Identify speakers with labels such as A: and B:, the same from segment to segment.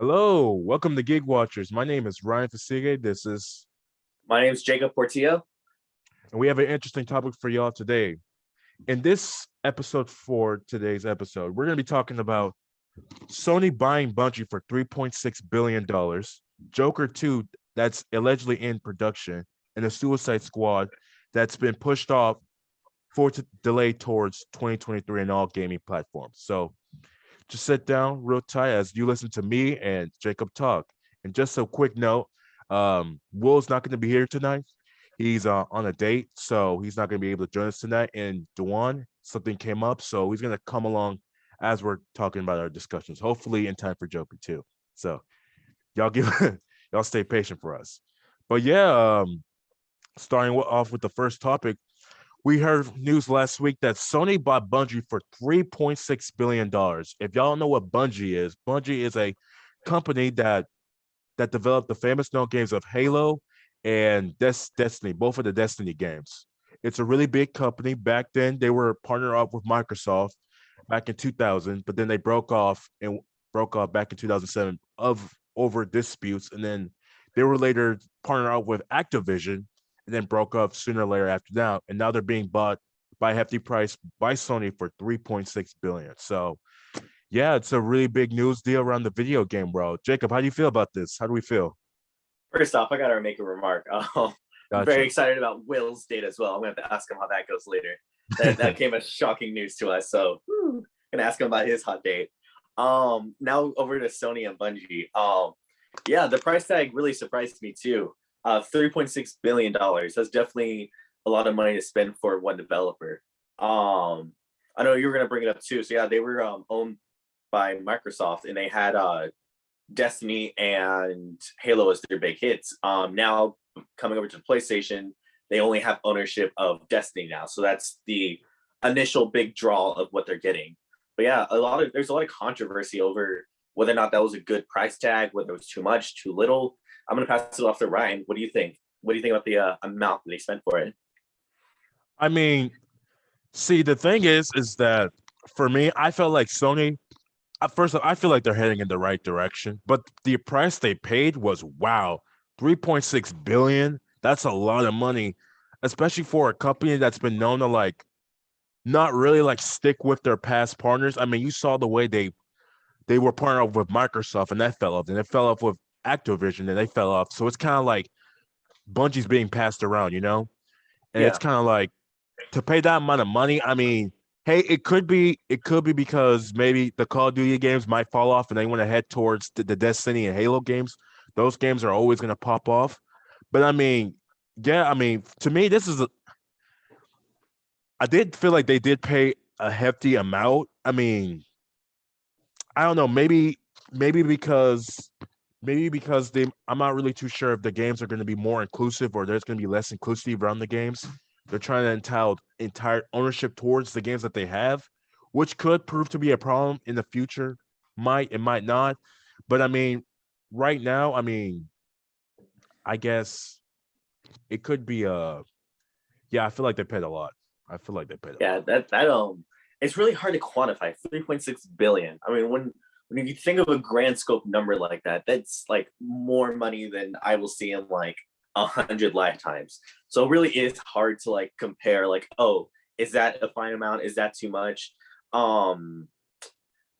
A: Hello, welcome to Geek Watchers. My name is Ryan Fasige.
B: My name's Jacob Portillo.
A: And we have an interesting topic for y'all today. In this episode for today's episode, we're going to be talking about Sony buying Bungie for $3.6 billion, Joker 2 that's allegedly in production, and the Suicide Squad that's been pushed off for delay towards 2023 in all gaming platforms. So just sit down real tight as you listen to me and Jacob talk. And just a quick note, Will's not going to be here tonight. He's on a date, so he's not going to be able to join us tonight. And Dewan, something came up, so he's going to come along as we're talking about our discussions, hopefully in time for Joker too. So y'all give y'all stay patient for us. But yeah, starting off with the first topic, we heard news last week that Sony bought Bungie for $3.6 billion. If y'all don't know what Bungie is a company that developed the famous known games of Halo and Destiny, both of the Destiny games. It's a really big company. Back then, they were partnered up with Microsoft back in 2000, but then they broke off back in 2007 of over disputes, and then they were later partnered up with Activision, and then broke up sooner or later after that. And now they're being bought by a hefty price by Sony for 3.6 billion. So yeah, it's a really big news deal around the video game world. Jacob, how do you feel about this? How do we feel?
B: First off, I gotta make a remark. I'm very
A: Gotcha.
B: excited about Will's date as well. I'm gonna have to ask him how that goes later. That came as shocking news to us. So gonna ask him about his hot date. Now over to Sony and Bungie. Yeah, the price tag really surprised me too. $3.6 billion. That's definitely a lot of money to spend for one developer. I know you were gonna bring it up too. So yeah, they were owned by Microsoft, and they had Destiny and Halo as their big hits. Now coming over to the PlayStation, they only have ownership of Destiny now, so that's the initial big draw of what they're getting. But yeah, there's a lot of controversy over whether or not that was a good price tag, whether it was too much, too little. I'm gonna pass it off to Ryan. What do you think? What do you think about the amount that they spent for it?
A: I mean, see, the thing is that for me, I felt like Sony. At first, I feel like they're heading in the right direction, but the price they paid was wow, 3.6 billion. That's a lot of money, especially for a company that's been known to like not really like stick with their past partners. I mean, you saw the way they were partnered up with Microsoft and that fell off, and they fell off with Activision and they fell off. So it's kind of like Bungie's being passed around, and it's
B: Yeah,
A: kind of like to pay that amount of money. I mean, hey, it could be because maybe the Call of Duty games might fall off and they want to head towards the Destiny and Halo games. Those games are always going to pop off. But I mean, yeah, I mean, to me, I did feel like they did pay a hefty amount. I mean, I don't know, maybe because they I'm not really too sure if the games are going to be more inclusive or there's going to be less inclusive around the games. They're trying to entitle entire ownership towards the games that they have, which could prove to be a problem in the future. Might not. But I mean, right now, I mean, I guess it could be yeah, I feel like they paid a lot. I feel like they paid a
B: yeah,
A: lot.
B: that it's really hard to quantify 3.6 billion. I mean, when you think of a grand scope number like that, that's like more money than I will see in like 100 lifetimes. So it really is hard to like compare. Like, oh, is that a fine amount? Is that too much? Um,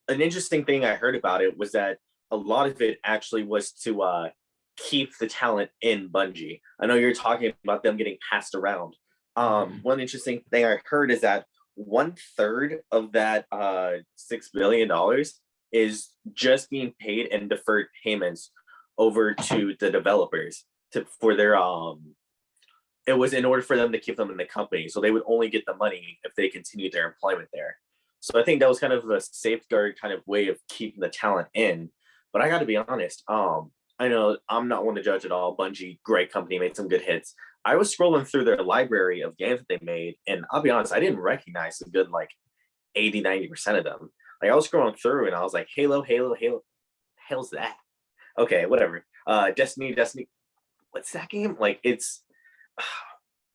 B: an interesting thing I heard about it was that a lot of it actually was to keep the talent in Bungie. I know you're talking about them getting passed around. One interesting thing I heard is that 1/3 of that $6 billion is just being paid in deferred payments over to the developers to for their it was in order for them to keep them in the company. So they would only get the money if they continued their employment there. So I think that was kind of a safeguard kind of way of keeping the talent in. But I got to be honest, I know I'm not one to judge at all. Bungie, great company, made some good hits. I was scrolling through their library of games that they made, and I'll be honest, I didn't recognize a good like 80, 90% of them. Like I was scrolling through and I was like, Halo, Halo, Halo, hell's that? Okay, whatever. Destiny, Destiny, what's that game? Like it's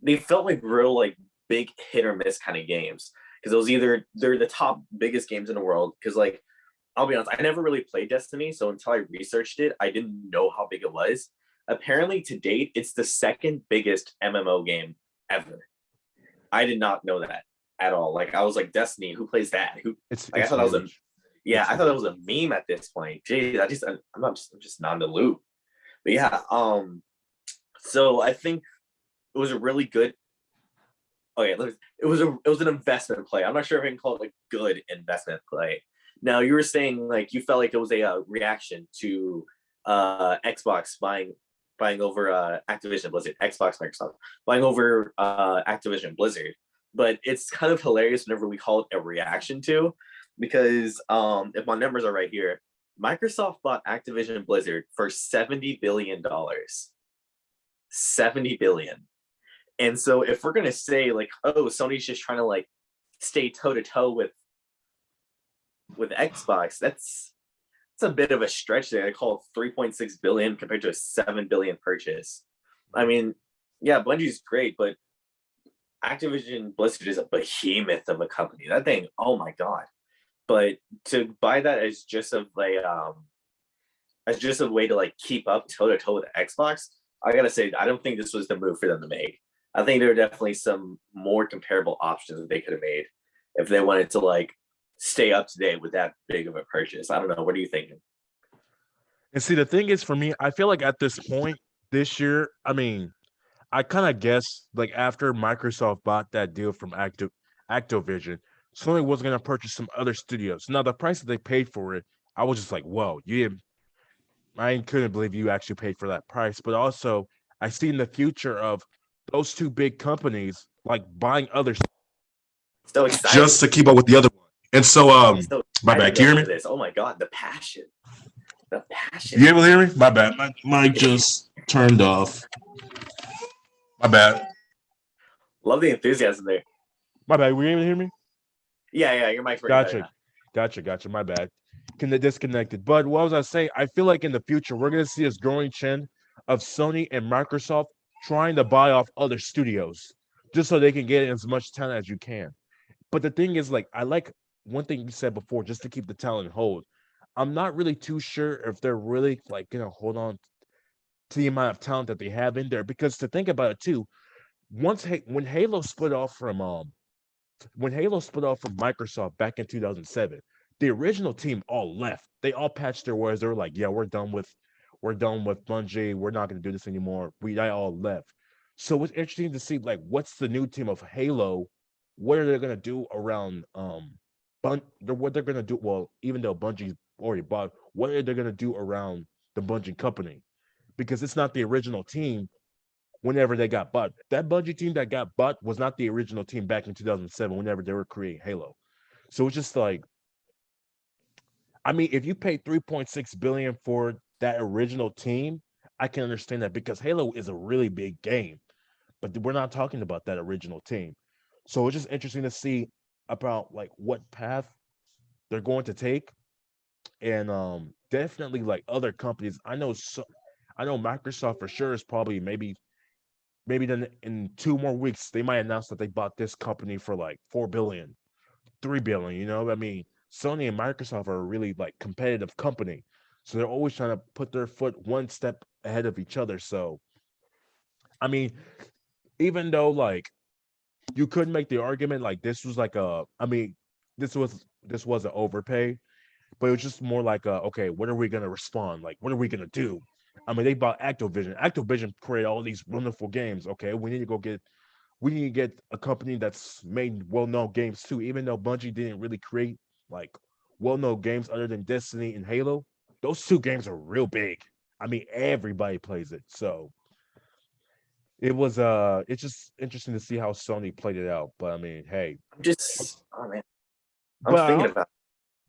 B: they felt like real like big hit or miss kind of games because it was either they're the top biggest games in the world because like I'll be honest, I never really played Destiny, so until I researched it, I didn't know how big it was. Apparently, to date, it's the second biggest MMO game ever. I did not know that at all. Like, I was like, Destiny, who plays that? Who? Like, I
A: It's
B: thought that was a
A: huge.
B: yeah,
A: It's
B: I thought that
A: huge.
B: was a meme at this point. Gee, I'm just not in the loop. But yeah, so I think it was a really good. Okay, it was an investment play. I'm not sure if I can call it a good investment play. Now you were saying like you felt like it was a reaction to Xbox buying over Activision Blizzard, Xbox Microsoft buying over Activision Blizzard. But it's kind of hilarious whenever we call it a reaction to, because if my numbers are right here, Microsoft bought Activision Blizzard for $70 billion. 70 billion. And so if we're gonna say like, oh, Sony's just trying to like stay toe to toe with Xbox, that's a bit of a stretch there. I call it 3.6 billion compared to a 7 billion purchase. I mean, yeah, Bungie's great, but Activision Blizzard is a behemoth of a company. That thing, oh my god. But to buy that as just a way to like keep up toe to toe with Xbox, I gotta say, I don't think this was the move for them to make. I think there are definitely some more comparable options that they could have made if they wanted to like stay up to date with that big of a purchase. I don't know. What are you thinking?
A: And see, the thing is, for me, I feel like at this point this year, I mean, I kind of guess like after Microsoft bought that deal from Activision, Sony was going to purchase some other studios. Now, the price that they paid for it, I was just like, whoa, I couldn't believe you actually paid for that price. But also, I see in the future of those two big companies like buying other
B: So
A: just
B: excited.
A: to keep up with the other one. And so,
B: I'm so
A: my bad.
B: excited
A: Can you
B: though
A: hear
B: for
A: me?
B: this. Oh my god, the passion. The
A: You
B: passion.
A: able to hear me? My bad. My mic just turned off. My bad.
B: Love the enthusiasm there.
A: My bad. Were you able to hear me?
B: Yeah, your mic's working better
A: Gotcha.
B: now.
A: Gotcha. My bad. Disconnected. But what was I saying? I feel like in the future, we're going to see this growing trend of Sony and Microsoft trying to buy off other studios just so they can get as much talent as you can. But the thing is, like, I like one thing you said before, just to keep the talent hold. I'm not really too sure if they're really like gonna hold on to the amount of talent that they have in there. Because to think about it too, when Halo split off from Microsoft back in 2007, the original team all left. They all patched their wares. They were like, "Yeah, we're done with Bungie. We're not going to do this anymore." I all left. So it's interesting to see like what's the new team of Halo. What are they going to do around what they're going to do? Well, even though Bungie's already bought, what are they going to do around the Bungie company? Because it's not the original team whenever they got bought. That Bungie team that got bought was not the original team back in 2007 whenever they were creating Halo. So it's just like, I mean, if you pay 3.6 billion for that original team, I can understand that because Halo is a really big game, but we're not talking about that original team. So it's just interesting to see about like what path they're going to take, and definitely like other companies. I know Microsoft for sure is probably maybe then in 2 more weeks they might announce that they bought this company for like 4 billion, 3 billion. I mean, Sony and Microsoft are a really like competitive company, so they're always trying to put their foot one step ahead of each other. So I mean, even though like you could make the argument like this was like I mean, this was an overpay, but it was just more like okay, what are we gonna respond? Like, what are we gonna do? I mean, they bought Activision. Activision created all these wonderful games. Okay, we need to get a company that's made well-known games too. Even though Bungie didn't really create like well-known games other than Destiny and Halo, those two games are real big. I mean, everybody plays it. So it's just interesting to see how Sony played it out. But I mean, hey,
B: Oh man, I'm
A: but
B: thinking about.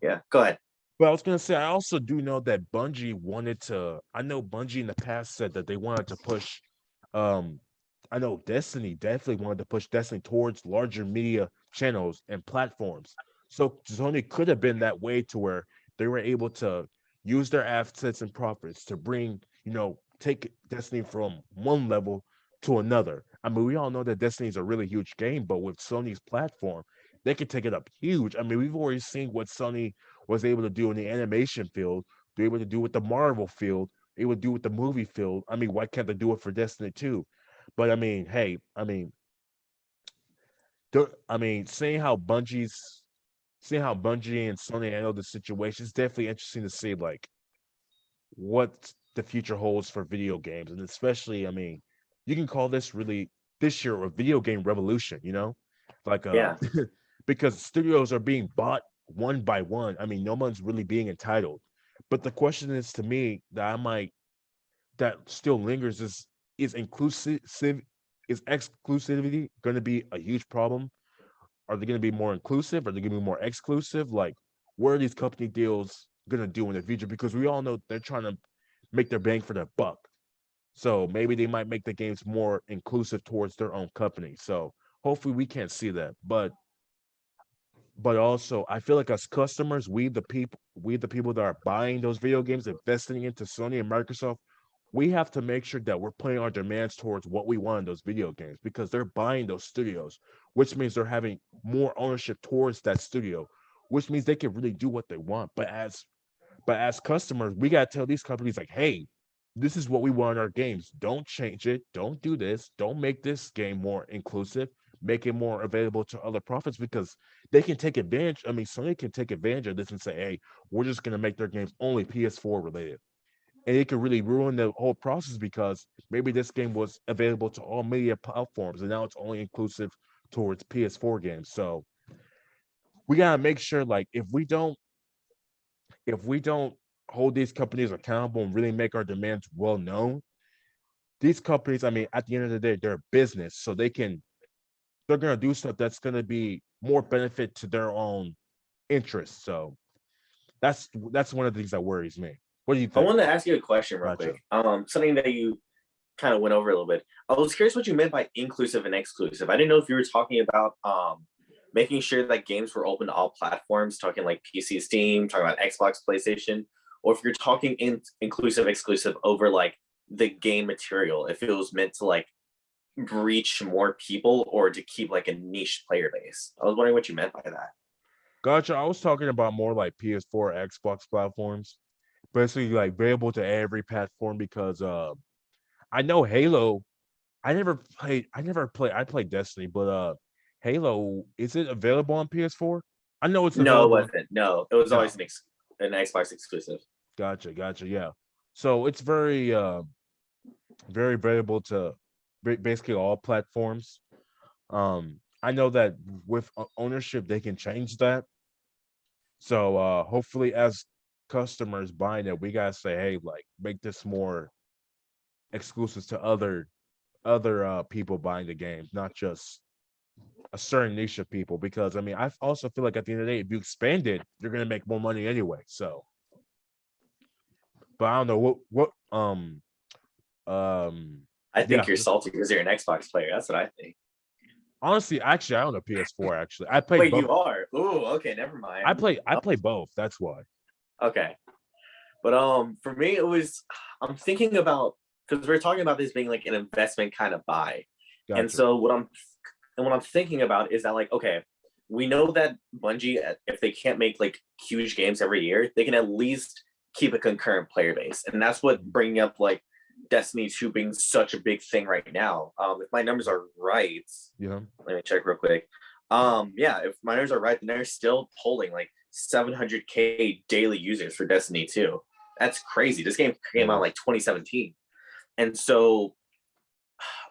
B: Yeah, go ahead.
A: I was gonna say I also do know that Bungie wanted to. I know Bungie in the past said that they wanted to push. Um, I know Destiny definitely wanted to push Destiny towards larger media channels and platforms. So Sony could have been that way to where they were able to use their assets and profits to bring, take Destiny from one level to another. I mean, we all know that Destiny is a really huge game, but with Sony's platform, they could take it up huge. I mean, we've already seen what Sony was able to do in the animation field, be able to do with the Marvel field, they would do with the movie field. I mean, why can't they do it for Destiny 2? But I mean, hey, I mean, seeing how Bungie and Sony handle the situation is definitely interesting to see like what the future holds for video games. And especially, I mean, you can call this year a video game revolution, you know? Like
B: Yeah.
A: because studios are being bought one by one. I mean, no one's really being entitled. But the question is to me that still lingers is is exclusivity going to be a huge problem? Are they going to be more inclusive? Are they going to be more exclusive? Like, what are these company deals going to do in the future? Because we all know they're trying to make their bang for their buck. So maybe they might make the games more inclusive towards their own company. So hopefully we can't see that. But also I feel like as customers, we the people that are buying those video games, investing into Sony and Microsoft, we have to make sure that we're putting our demands towards what we want in those video games because they're buying those studios, which means they're having more ownership towards that studio, which means they can really do what they want. But as customers, we gotta tell these companies like, hey, this is what we want in our games. Don't change it. Don't do this. Don't make this game more inclusive. Make it more available to other profits because they can take advantage. I mean, Sony can take advantage of this and say, hey, we're just gonna make their games only PS4 related. And it could really ruin the whole process because maybe this game was available to all media platforms and now it's only inclusive towards PS4 games. So we gotta make sure like if we don't hold these companies accountable and really make our demands well known, these companies, I mean, at the end of the day, they're a business, so they're gonna do stuff that's gonna be more benefit to their own interests. So that's one of the things that worries me. What do you
B: I
A: think?
B: wanted to ask you a question real
A: Gotcha.
B: quick. Something that you kind of went over a little bit. I was curious what you meant by inclusive and exclusive. I didn't know if you were talking about making sure that games were open to all platforms, talking like PC, Steam, talking about Xbox, PlayStation, or if you're talking inclusive, exclusive over like the game material, if it was meant to like reach more people or to keep like a niche player base. I was wondering what you meant by that.
A: Gotcha. I was talking about more like PS4, Xbox platforms, basically like available to every platform because I know Halo. I played Destiny, but Halo, is it available on PS4? I know it's
B: No, it
A: available on.
B: wasn't. No, it was
A: No.
B: always an Xbox exclusive.
A: Gotcha. Yeah. So it's very available to basically all platforms. I know that with ownership they can change that. So hopefully as customers buying it, we gotta say, hey, like make this more exclusive to other people buying the games, not just a certain niche of people. Because I mean, I also feel like at the end of the day, if you expand it, you're gonna make more money anyway. So, but I don't know um
B: I
A: yeah.
B: think you're salty because you're an Xbox player. That's what I think.
A: Honestly, actually, I own a PS4. Actually, I played
B: Wait,
A: both.
B: you are? Ooh, okay, never mind.
A: I play both. That's why.
B: Okay. But for me it was I'm thinking about because we're talking about this being like an investment kind of buy. And
A: Gotcha.
B: so what I'm thinking about is that like, okay, we know that Bungie, if they can't make like huge games every year, they can at least keep a concurrent player base. And that's what bringing up like Destiny 2 being such a big thing right now. If my numbers are right,
A: Yeah.
B: let me check real quick. Yeah, if my numbers are right, then they're still polling like 700K daily users for Destiny 2. That's crazy. This game came out like 2017. And so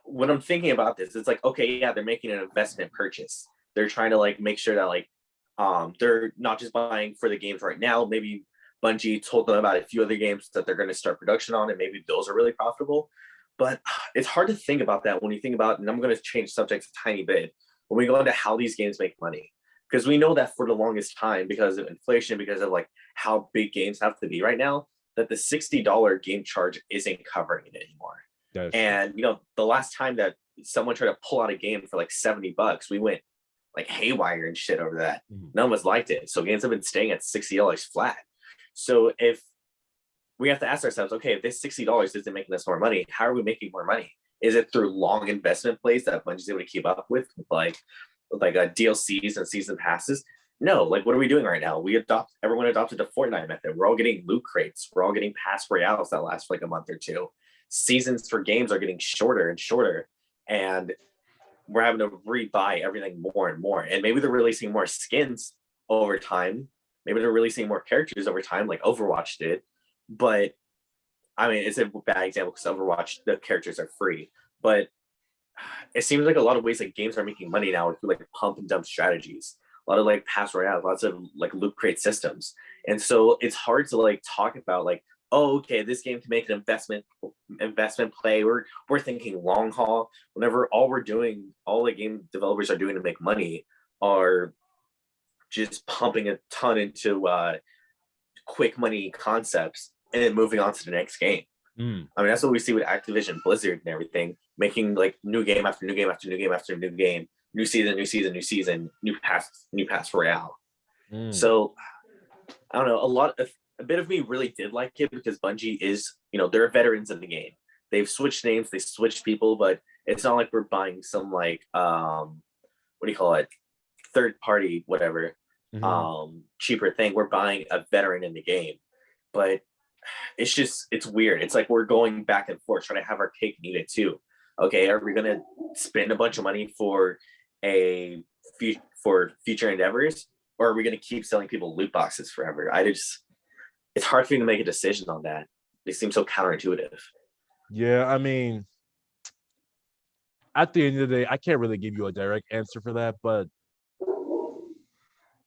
B: when I'm thinking about this, it's like, okay, yeah, they're making an investment purchase. They're trying to like make sure that like they're not just buying for the games right now. Maybe Bungie told them about a few other games that they're going to start production on, and maybe those are really profitable. But it's hard to think about that when you think about, and I'm going to change subjects a tiny bit when we go into how these games make money. Because we know that for the longest time, because of inflation, because of like how big games have to be right now, that the $60 game charge isn't covering it anymore.
A: That's true.
B: And the last time that someone tried to pull out a game for like $70, we went like haywire and shit over that.
A: Mhm.
B: None of us liked it. So games have been staying at $60 flat. So if we have to ask ourselves, okay, if this $60 isn't making us more money, how are we making more money? Is it through long investment plays that Bungie's able to keep up with, like like DLCs and season passes. No, like what are we doing right now? Everyone adopted the Fortnite method. We're all getting loot crates. We're all getting pass royales that last for like a month or two. Seasons for games are getting shorter and shorter, and we're having to rebuy everything more and more. And maybe they're releasing more skins over time. Maybe they're releasing more characters over time, like Overwatch did. But I mean, it's a bad example because Overwatch, the characters are free. But it seems like a lot of ways that games are making money now through like pump and dump strategies. A lot of like pass royale, lots of like loot crate systems. And so it's hard to like talk about like, oh, okay, this game can make an investment play. We're thinking long haul. Whenever all the game developers are doing to make money are just pumping a ton into quick money concepts and then moving on to the next game. I mean, that's what we see with Activision Blizzard and everything, making like new game after new game after new game after new game, new season, new pass royale. So I don't know, a bit of me really did like it because Bungie is, they're veterans in the game. They've switched names, they switched people, but it's not like we're buying some like what do you call it, third party whatever cheaper thing. We're buying a veteran in the game, but it's weird. It's like we're going back and forth trying to have our cake and eat it too. Okay, are we gonna spend a bunch of money for future endeavors, or are we gonna keep selling people loot boxes forever? It's hard for me to make a decision on that. They seem so counterintuitive.
A: Yeah, I mean, at the end of the day, I can't really give you a direct answer for that, but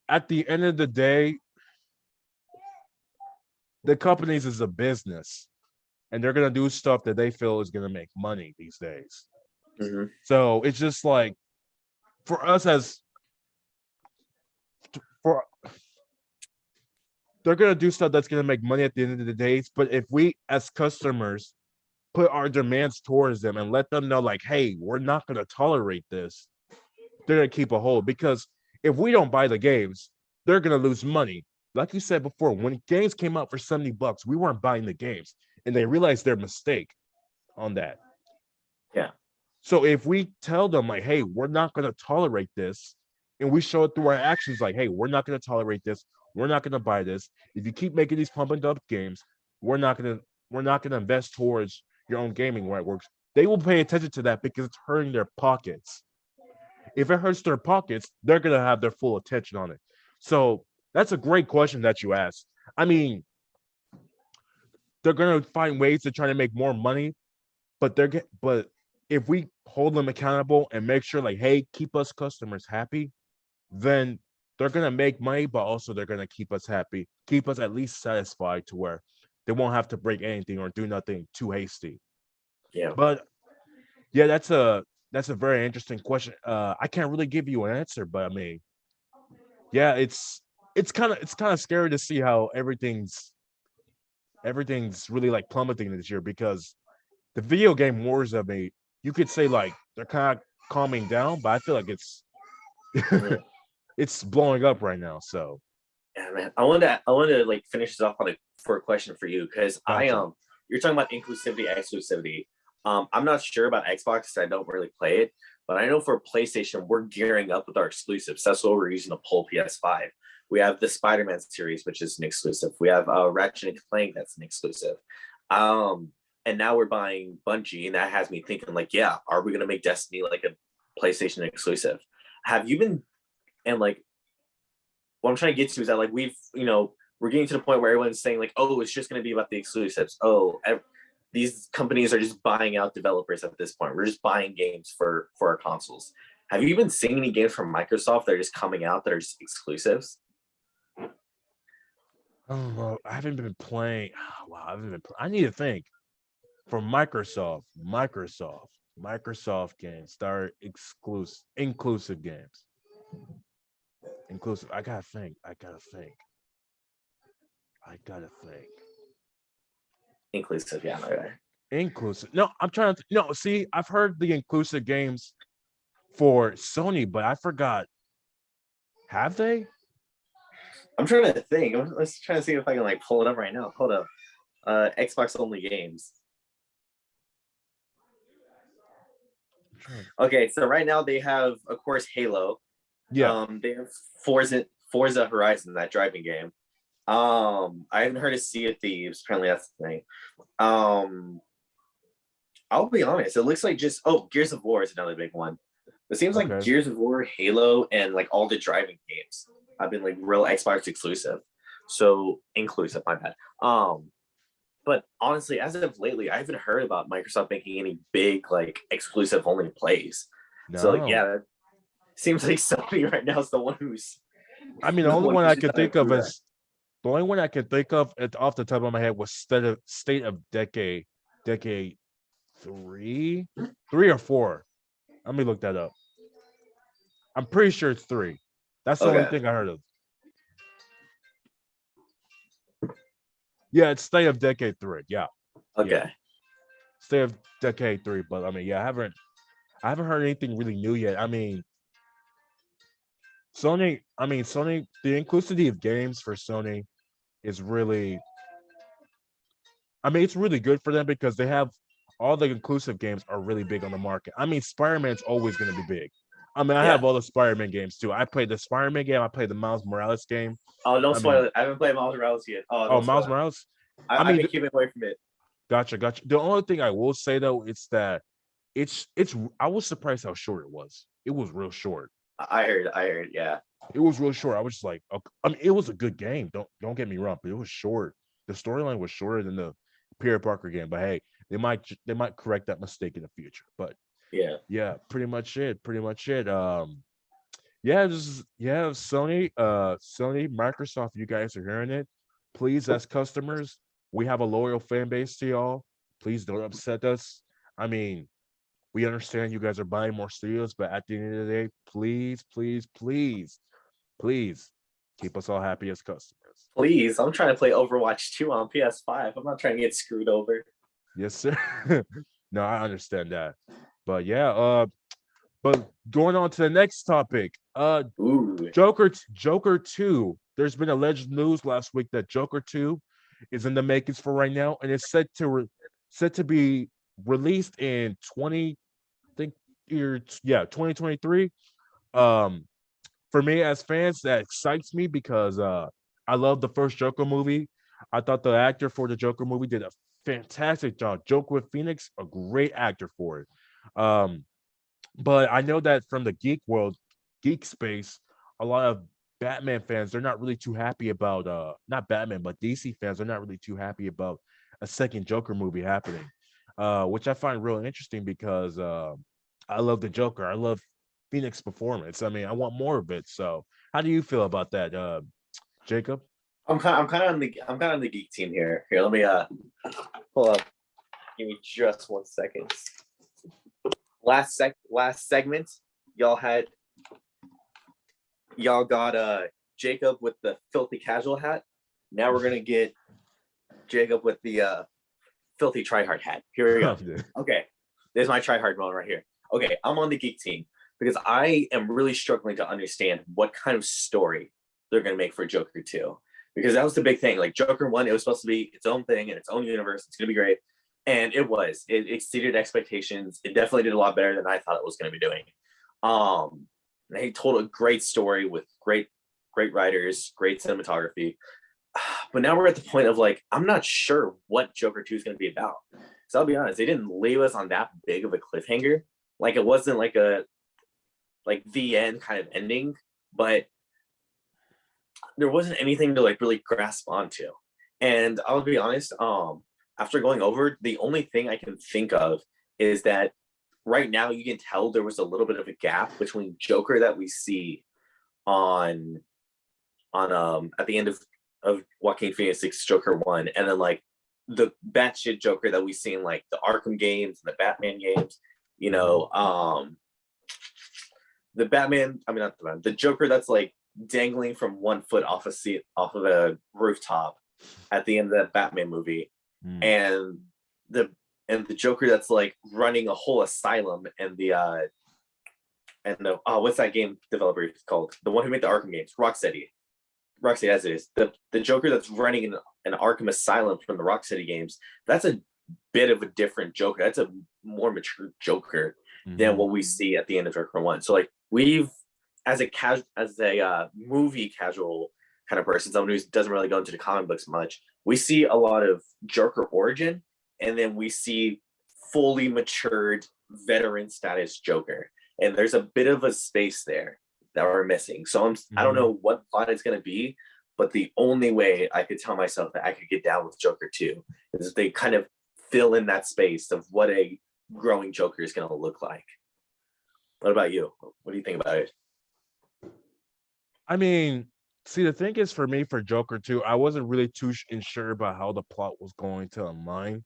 A: at the end of the day, the companies is a business, and they're gonna do stuff that they feel is gonna make money these days. So it's just like for us they're gonna do stuff that's gonna make money at the end of the day. But if we as customers put our demands towards them and let them know, like, hey, we're not gonna tolerate this, they're gonna keep a hold. Because if we don't buy the games, they're gonna lose money. Like you said before, when games came out for $70, we weren't buying the games, and they realized their mistake on that.
B: Yeah.
A: So if we tell them like, hey, we're not gonna tolerate this, and we show it through our actions, like, hey, we're not gonna tolerate this, we're not gonna buy this. If you keep making these pump and dump games, we're not gonna invest towards your own gaming where it works. They will pay attention to that because it's hurting their pockets. If it hurts their pockets, they're gonna have their full attention on it. So that's a great question that you asked. I mean, they're gonna find ways to try to make more money, but if we hold them accountable and make sure, like, hey, keep us customers happy, then they're gonna make money, but also they're gonna keep us happy, keep us at least satisfied to where they won't have to break anything or do nothing too hasty.
B: Yeah.
A: But yeah, that's a very interesting question. I can't really give you an answer, but I mean, yeah, it's kind of scary to see how everything's really like plummeting this year, because the video game wars of you could say like they're kind of calming down, but I feel like it's it's blowing up right now. So
B: yeah, man, I want to like finish this off for a question for you, because
A: gotcha.
B: you're talking about exclusivity. I'm not sure about Xbox because I don't really play it, but I know for PlayStation we're gearing up with our exclusives. That's what we're using to pull PS5. We have the Spider-Man series, which is an exclusive. We have Ratchet and Clank, that's an exclusive. And now we're buying Bungie, and that has me thinking like, yeah, are we gonna make Destiny like a PlayStation exclusive? Have you been? And like, what I'm trying to get to is that like we're getting to the point where everyone's saying like, oh, it's just gonna be about the exclusives. Oh, these companies are just buying out developers at this point. We're just buying games for our consoles. Have you even seen any games from Microsoft that are just coming out that are just exclusives?
A: Oh, I haven't been playing. Wow, I need to think. For Microsoft games start inclusive games. Inclusive. I gotta think.
B: Inclusive, yeah. Okay.
A: Inclusive. No, I'm trying to. No, see, I've heard the inclusive games for Sony, but I forgot. Have they?
B: I'm trying to think. Let's try to see if I can like pull it up right now. Hold up. Xbox only games. Okay, so right now they have, of course, Halo.
A: Yeah.
B: They have Forza Horizon, that driving game. I haven't heard of Sea of Thieves. Apparently, that's the thing. I'll be honest. It looks like just Gears of War is another big one. It seems like
A: Okay.
B: Gears of War, Halo, and like all the driving games have been like real Xbox exclusive. So inclusive, my bad. But honestly, as of lately, I haven't heard about Microsoft making any big like exclusive only plays. So like,
A: No.
B: yeah, it seems like Sony right now is the one who's
A: I mean, the
B: the
A: only
B: one
A: one
B: who
A: I
B: should
A: could
B: dive
A: think of
B: through that.
A: is the only one I can think of off the top of my head was State of Decade 3 or 4. Let me look that up. I'm pretty sure it's 3. That's the only
B: Okay.
A: thing I heard of. Yeah, it's State of Decade 3. Yeah. Yeah.
B: Okay.
A: State of Decade 3. But I mean, yeah, I haven't heard anything really new yet. I mean, Sony, the inclusivity of games for Sony is really, I mean, it's really good for them because they have all the inclusive games are really big on the market. I mean, Spider-Man's always going to be big. I mean, I
B: Yeah.
A: have all the Spider-Man games too. I played the Spider-Man game. I played the Miles Morales game.
B: Oh, don't
A: I
B: spoil
A: mean,
B: it. I haven't played Miles Morales yet. Oh,
A: oh,
B: don't spoil
A: Miles
B: it.
A: Morales. I
B: I've
A: mean,
B: been keeping away from it.
A: gotcha. The only thing I will say though, it's that it's. I was surprised how short it was. It was real short.
B: I heard. Yeah.
A: It was real short. I was just like, okay. I mean, it was a good game. Don't get me wrong, but it was short. The storyline was shorter than the Peter Parker game. But hey, they might correct that mistake in the future. But
B: Yeah.
A: yeah, pretty much it. Pretty much it. Yeah, Sony, Microsoft, you guys are hearing it. Please, as customers, we have a loyal fan base to y'all. Please don't upset us. I mean, we understand you guys are buying more studios, but at the end of the day, please, please, please, please keep us all happy as customers.
B: Please, I'm trying to play Overwatch 2 on PS5. I'm not trying to get screwed over.
A: Yes, sir. No, I understand that. But yeah, but going on to the next topic,
B: Ooh.
A: Joker 2. There's been alleged news last week that Joker 2 is in the makings for right now, and it's set to be released in 2023. Um, for me as fans, that excites me because I love the first Joker movie. I thought the actor for the Joker movie did a fantastic job. Joker with Phoenix, a great actor for it. Um, but I know that from the geek space, a lot of Batman fans, they're not really too happy about not Batman, but DC fans are not really too happy about a second Joker movie happening. Which I find real interesting because I love the Joker. I love Phoenix performance. I mean, I want more of it. So how do you feel about that, Jacob?
B: I'm kind of on the geek team here. Here, let me pull up. Give me just 1 second. Last segment, y'all got Jacob with the filthy casual hat. Now we're gonna get Jacob with the filthy tryhard hat. Here we go. Okay, there's my tryhard moment right here. Okay, I'm on the geek team because I am really struggling to understand what kind of story they're gonna make for Joker 2. Because that was the big thing. Like Joker 1, it was supposed to be its own thing in its own universe. It's gonna be great. And it was. It exceeded expectations. It definitely did a lot better than I thought it was going to be doing. They told a great story with great writers, great cinematography. But now we're at the point of like, I'm not sure what Joker 2 is going to be about. So I'll be honest, they didn't leave us on that big of a cliffhanger. Like it wasn't like the end kind of ending, but there wasn't anything to like really grasp onto. And I'll be honest, after going over, the only thing I can think of is that right now you can tell there was a little bit of a gap between Joker that we see on at the end of Joaquin Phoenix's Joker 1, and then like the batshit Joker that we see in like the Arkham games and the Batman games. You know, the Batman, I mean not the Batman, the Joker that's like dangling from 1 foot off a rooftop at the end of that Batman movie. And the Joker that's like running a whole asylum, and the what's that game developer called? The one who made the Arkham games, Rocksteady as it is. The Joker that's running an Arkham asylum from the Rocksteady games. That's a bit of a different Joker. That's a more mature Joker than what we see at the end of Joker 1. So like we've as a movie casual kind of person, someone who doesn't really go into the comic books much, we see a lot of Joker origin, and then we see fully matured veteran status Joker, and there's a bit of a space there that we're missing. So I don't know what plot it's going to be, but the only way I could tell myself that I could get down with Joker 2 is if they kind of fill in that space of what a growing Joker is going to look like. What about you? What do you think about it?
A: I mean, see, the thing is, for me, for Joker 2, I wasn't really too sure about how the plot was going to align.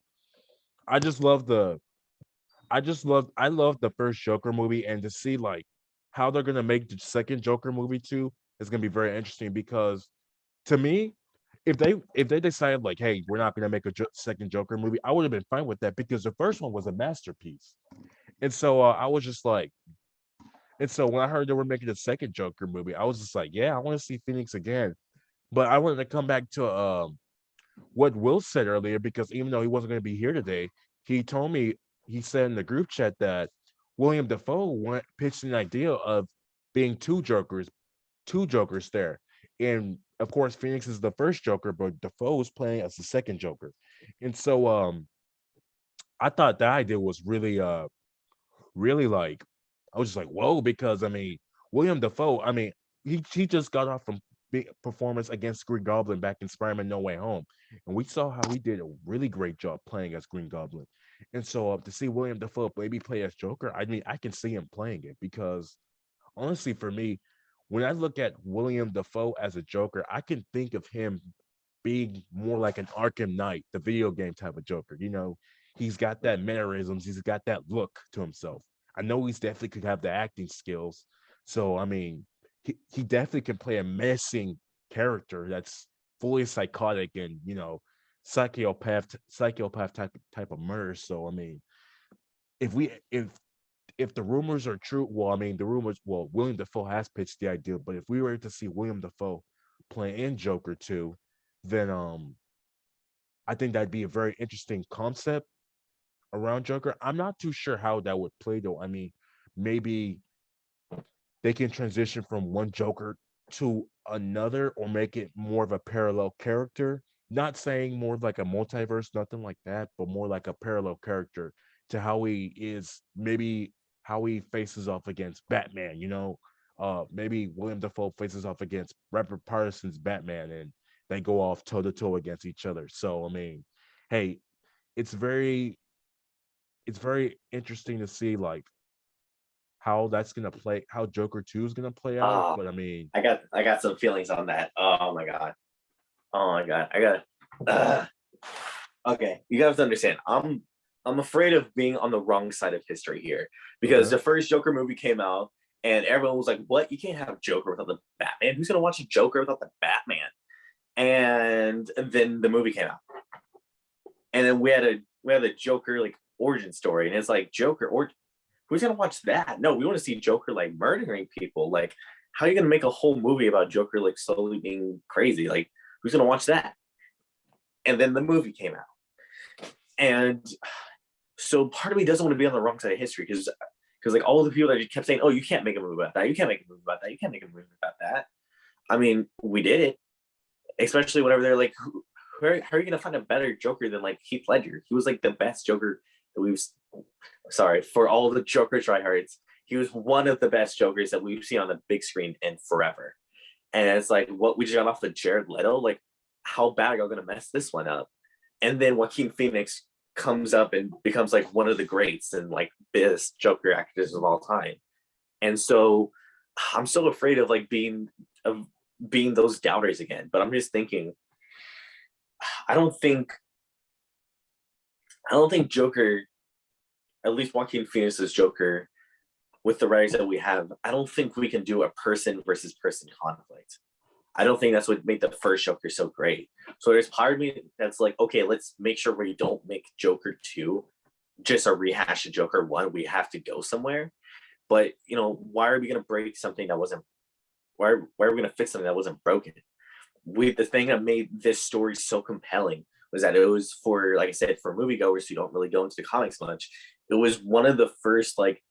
A: I just love the I love the first Joker movie, and to see like how they're gonna make the second Joker movie too is gonna be very interesting, because to me, if they decided like, hey, we're not gonna make a second Joker movie, I would have been fine with that, because the first one was a masterpiece. And so I was just like, and so when I heard they were making a second Joker movie, I was just like, yeah, I want to see Phoenix again. But I wanted to come back to what Will said earlier, because even though he wasn't going to be here today, he told me, he said in the group chat that William Dafoe pitched an idea of being two Jokers there. And of course, Phoenix is the first Joker, but Dafoe is playing as the second Joker. And so I thought that idea was really like, I was just like, whoa, because I mean, William Dafoe, I mean, he just got off from big performance against Green Goblin back in Spider-Man No Way Home, and we saw how he did a really great job playing as Green Goblin. And so to see William Dafoe maybe play as Joker, I mean, I can see him playing it, because honestly, for me, when I look at William Dafoe as a Joker, I can think of him being more like an Arkham Knight, the video game type of Joker. You know, he's got that mannerisms, he's got that look to himself. I know he's definitely could have the acting skills. So I mean, he definitely can play a menacing character that's fully psychotic and, you know, psychopath type of murder. So I mean, if we if the rumors are true, well, I mean, William Dafoe has pitched the idea, but if we were to see William Dafoe play in Joker 2, then I think that'd be a very interesting concept around Joker. I'm not too sure how that would play though. I mean, maybe they can transition from one Joker to another, or make it more of a parallel character. Not saying more like a multiverse, nothing like that, but more like a parallel character to how he is, maybe how he faces off against Batman, you know. Maybe William Dafoe faces off against Robert Pattinson's Batman, and they go off toe to toe against each other. So I mean, hey, it's very it's very interesting to see like how that's gonna play, how Joker 2 is gonna play out.
B: Ah,
A: But I mean,
B: I got some feelings on that. Oh my god. Oh my god. I got. Okay, you guys understand. I'm afraid of being on the wrong side of history here, because
A: okay.
B: the first Joker movie came out and everyone was like, "What? You can't have Joker without the Batman. Who's gonna watch a Joker without the Batman?" And then the movie came out, and then we had a Joker like origin story, and it's like, Joker, or who's gonna watch that? No, we want to see Joker like murdering people. Like, how are you gonna make a whole movie about Joker like slowly being crazy? Like, who's gonna watch that? And then the movie came out, and so part of me doesn't want to be on the wrong side of history, because like all the people that just kept saying, "Oh, you can't make a movie about that. You can't make a movie about that. You can't make a movie about that." I mean, we did it, especially whenever they're like, how are you going to find a better Joker than like Heath Ledger? He was like the best Joker that we've. Sorry for all the Joker tryhards. He was one of the best Jokers that we've seen on the big screen in forever. And it's like, what, we just got off the Jared Leto. Like, how bad are y'all going to mess this one up? And then Joaquin Phoenix comes up and becomes like one of the greats and like best Joker actors of all time. And so I'm so afraid of like being those doubters again. But I'm just thinking, I don't think Joker, at least Joaquin Phoenix's Joker, with the writers that we have, I don't think we can do a person versus person conflict. I don't think that's what made the first Joker so great. So there's part of me that's like, okay, let's make sure we don't make Joker 2 just a rehash of Joker 1. We have to go somewhere. But, you know, why are we going to break something that wasn't, why are we going to fix something that wasn't broken? The thing that made this story so compelling was that it was for, like I said, for moviegoers who don't really go into the comics much. It was one of the first like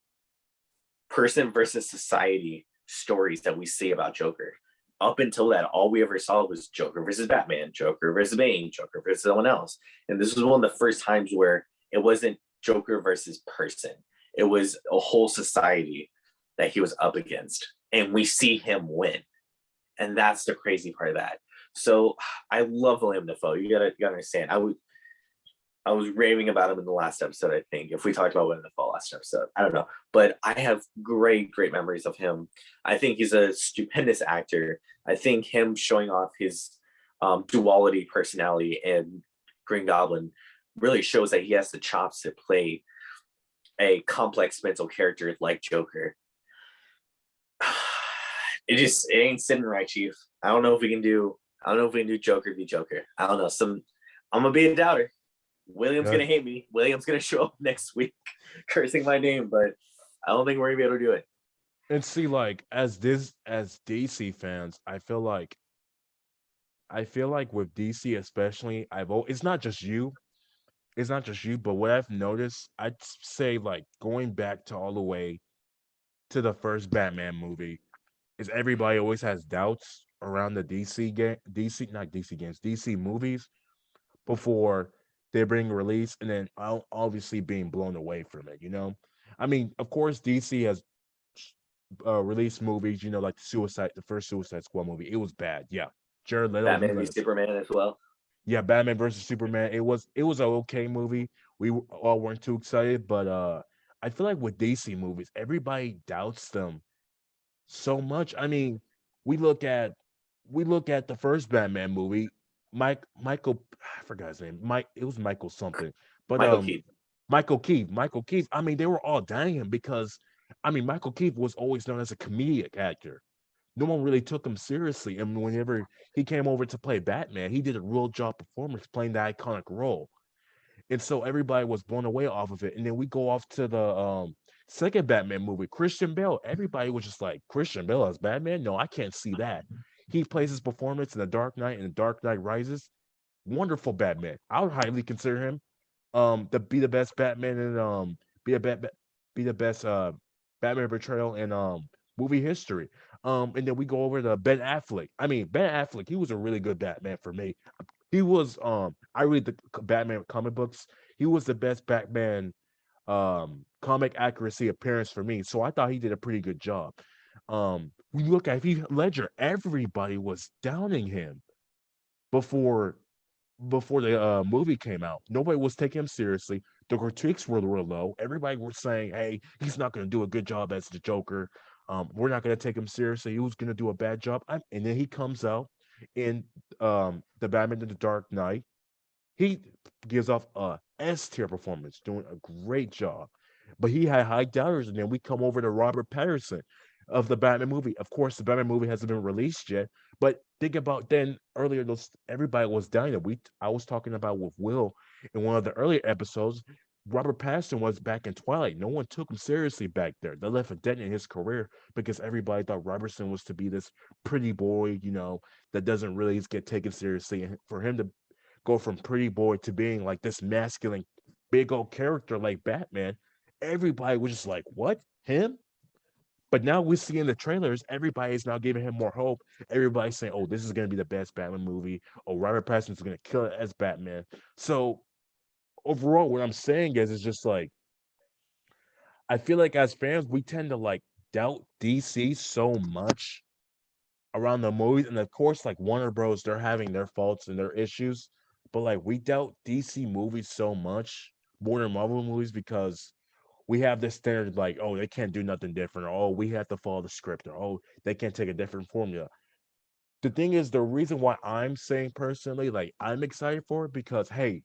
B: person versus society stories that we see about Joker. Up until that, all we ever saw was Joker versus Batman, Joker versus Bane, Joker versus someone else. And this was one of the first times where it wasn't Joker versus person. It was a whole society that he was up against. And we see him win. And that's the crazy part of that. So I love William Dafoe. You gotta understand. I was raving about him in the last episode, I think, if we talked about William Dafoe last episode. I don't know. But I have great memories of him. I think he's a stupendous actor. I think him showing off his duality personality in Green Goblin really shows that he has the chops to play a complex mental character like Joker. It ain't sitting right, Chief. I don't know if we can do Joker v Joker. I don't know. I'm gonna be a doubter. William's gonna hate me. William's gonna show up next week cursing my name, but I don't think we're gonna be able to do it.
A: And see, like as DC fans, I feel like with DC especially, it's not just you, but what I've noticed, I'd say like going back to all the way to the first Batman movie, is everybody always has doubts around the DC movies before they bring release, and then obviously being blown away from it. I mean, of course, DC has released movies. Like the first Suicide Squad movie. It was bad. Yeah, Jared Leto.
B: Batman v Superman as well.
A: Yeah, Batman versus Superman. It was an okay movie. We all weren't too excited, but I feel like with DC movies, everybody doubts them so much. I mean, we look at the first Batman movie. Michael, I forgot his name. It was Michael something, but Michael Keith. I mean, they were all dying him because, I mean, Michael Keith was always known as a comedic actor. No one really took him seriously, and whenever he came over to play Batman, he did a real job performance playing the iconic role. And so everybody was blown away off of it. And then we go off to the second Batman movie, Christian Bale. Everybody was just like, Christian Bale as Batman? No, I can't see that. He plays his performance in The Dark Knight and The Dark Knight Rises. Wonderful Batman. I would highly consider him to be the best Batman and be the best Batman portrayal in movie history. And then we go over to Ben Affleck. I mean, Ben Affleck, he was a really good Batman for me. He was I read the Batman comic books. He was the best Batman comic accuracy appearance for me. So I thought he did a pretty good job. When you look at Heath Ledger, everybody was downing him before the movie came out. Nobody was taking him seriously. The critiques were real low. Everybody was saying, "Hey, he's not going to do a good job as the Joker. We're not going to take him seriously. He was going to do a bad job." And then he comes out in the Batman in the Dark Knight. He gives off a S tier performance, doing a great job. But he had high doubters, and then we come over to Robert Pattinson of the Batman movie. Of course, the Batman movie hasn't been released yet, but think about then earlier, everybody was dying. I was talking about with Will in one of the earlier episodes. Robert Pattinson was back in Twilight. No one took him seriously back there. They left a dent in his career because everybody thought Robertson was to be this pretty boy, that doesn't really get taken seriously. And for him to go from pretty boy to being like this masculine, big old character like Batman, everybody was just like, "What? Him?" But now we see in the trailers, everybody's now giving him more hope. Everybody's saying, "Oh, this is going to be the best Batman movie. Oh, Robert Pattinson's going to kill it as Batman." So overall, what I'm saying is, it's just like, I feel like as fans, we tend to like doubt DC so much around the movies. And of course, like Warner Bros, they're having their faults and their issues. But like we doubt DC movies so much more than Marvel movies because we have this standard like, oh, they can't do nothing different, or oh, we have to follow the script, or oh, they can't take a different formula. The thing is, the reason why I'm saying personally, like, I'm excited for it because, hey,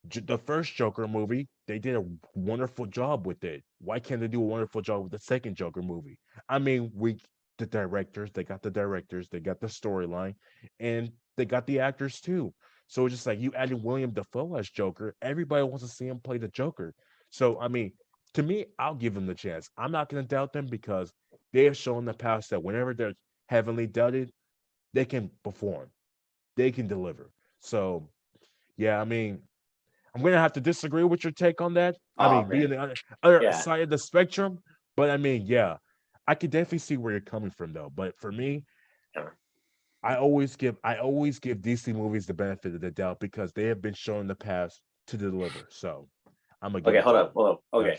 A: the first Joker movie, they did a wonderful job with it. Why can't they do a wonderful job with the second Joker movie? I mean, they got the directors, they got the storyline, and they got the actors too. So it's just like you added William Dafoe as Joker. Everybody wants to see him play the Joker. So I mean, to me, I'll give them the chance. I'm not going to doubt them because they have shown in the past that whenever they're heavily doubted, they can perform, they can deliver. So yeah, I mean, I'm going to have to disagree with your take on that. I mean, being the other
B: Yeah.
A: side of the spectrum, but I mean, yeah, I could definitely see where you're coming from though. But for me,
B: Yeah.
A: I always give DC movies the benefit of the doubt because they have been shown in the past to deliver. So I'm gonna give
B: Okay,
A: it to them.
B: hold up. Okay,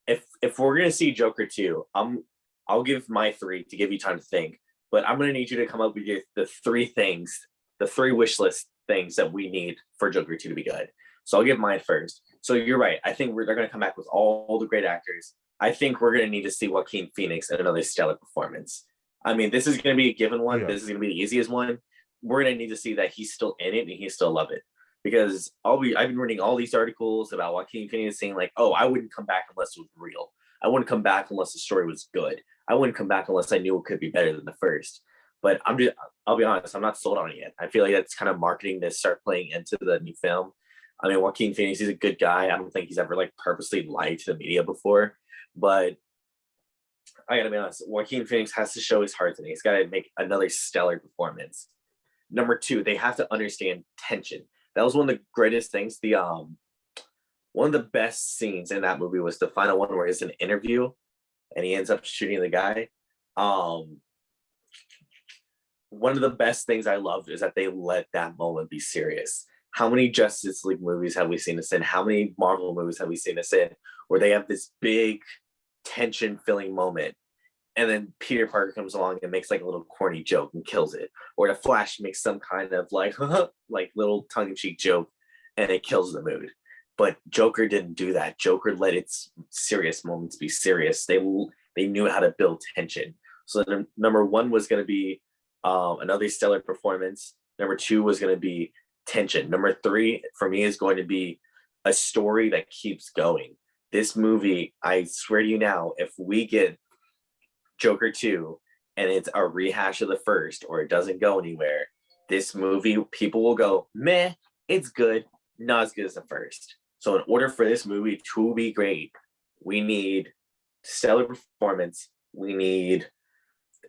A: Gotcha.
B: if we're gonna see Joker 2, I'll give my three to give you time to think. But I'm gonna need you to come up with the three things, the three wish list things that we need for Joker 2 to be good. So I'll give mine first. So you're right. I think they're gonna come back with all the great actors. I think we're gonna need to see Joaquin Phoenix in another stellar performance. I mean, this is gonna be a given
A: Oh
B: one.
A: yeah.
B: This is gonna be the easiest one. We're gonna need to see that he's still in it and he still love it because I've been reading all these articles about Joaquin Phoenix saying like, oh, I wouldn't come back unless it was real. I wouldn't come back unless the story was good. I wouldn't come back unless I knew it could be better than the first. But I'll be honest, I'm not sold on it yet. I feel like that's kind of marketing to start playing into the new film. I mean, Joaquin Phoenix, he's a good guy. I don't think he's ever like purposely lied to the media before. But I gotta be honest, Joaquin Phoenix has to show his heart today. He's got to make another stellar performance. Number two, they have to understand tension. That was one of the greatest things. The one of the best scenes in that movie was the final one where it's an interview and he ends up shooting the guy. Um, one of the best things I loved is that they let that moment be serious. How many Justice League movies have we seen this in? How many Marvel movies have we seen this in where they have this big tension filling moment and then Peter Parker comes along and makes like a little corny joke and kills it, or the Flash makes some kind of like like little tongue in cheek joke and it kills the mood. But Joker didn't do that. Joker let its serious moments be serious. They knew how to build tension. So number one was going to be another stellar performance. Number two was going to be tension. Number three for me is going to be a story that keeps going. This movie, I swear to you now, if we get Joker 2 and it's a rehash of the first or it doesn't go anywhere, this movie, people will go, meh, it's good, not as good as the first. So, in order for this movie to be great, we need stellar performance, we need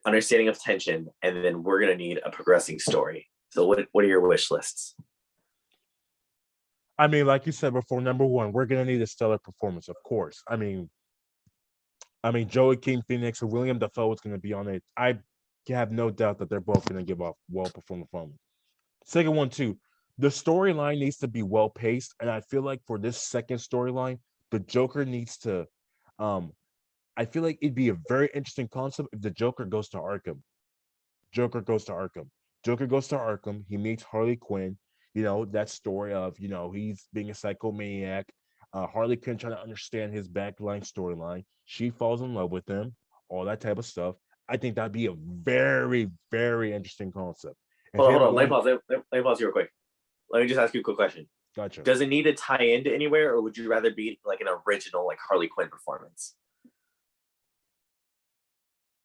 B: understanding of tension, and then we're going to need a progressing story. So, what are your wish lists?
A: I mean, like you said before, number one, we're gonna need a stellar performance, of course. Joaquin Phoenix or William Dafoe is gonna be on it. I have no doubt that they're both gonna give off well-performed performance. Second one, too, the storyline needs to be well paced, and I feel like for this second storyline, the Joker needs to. Um, I feel like it'd be a very interesting concept if the Joker goes to Arkham. Joker goes to Arkham. Joker goes to Arkham. He meets Harley Quinn. That story of he's being a psychomaniac. Harley Quinn trying to understand his backline storyline. She falls in love with him. All that type of stuff. I think that'd be a very, very interesting concept. And
B: Hold on,
A: him
B: hold on. Let me
A: going,
B: pause. Let me pause you real quick. Let me just ask you a quick question.
A: gotcha.
B: Does it need to tie into anywhere, or would you rather be like an original, like Harley Quinn performance?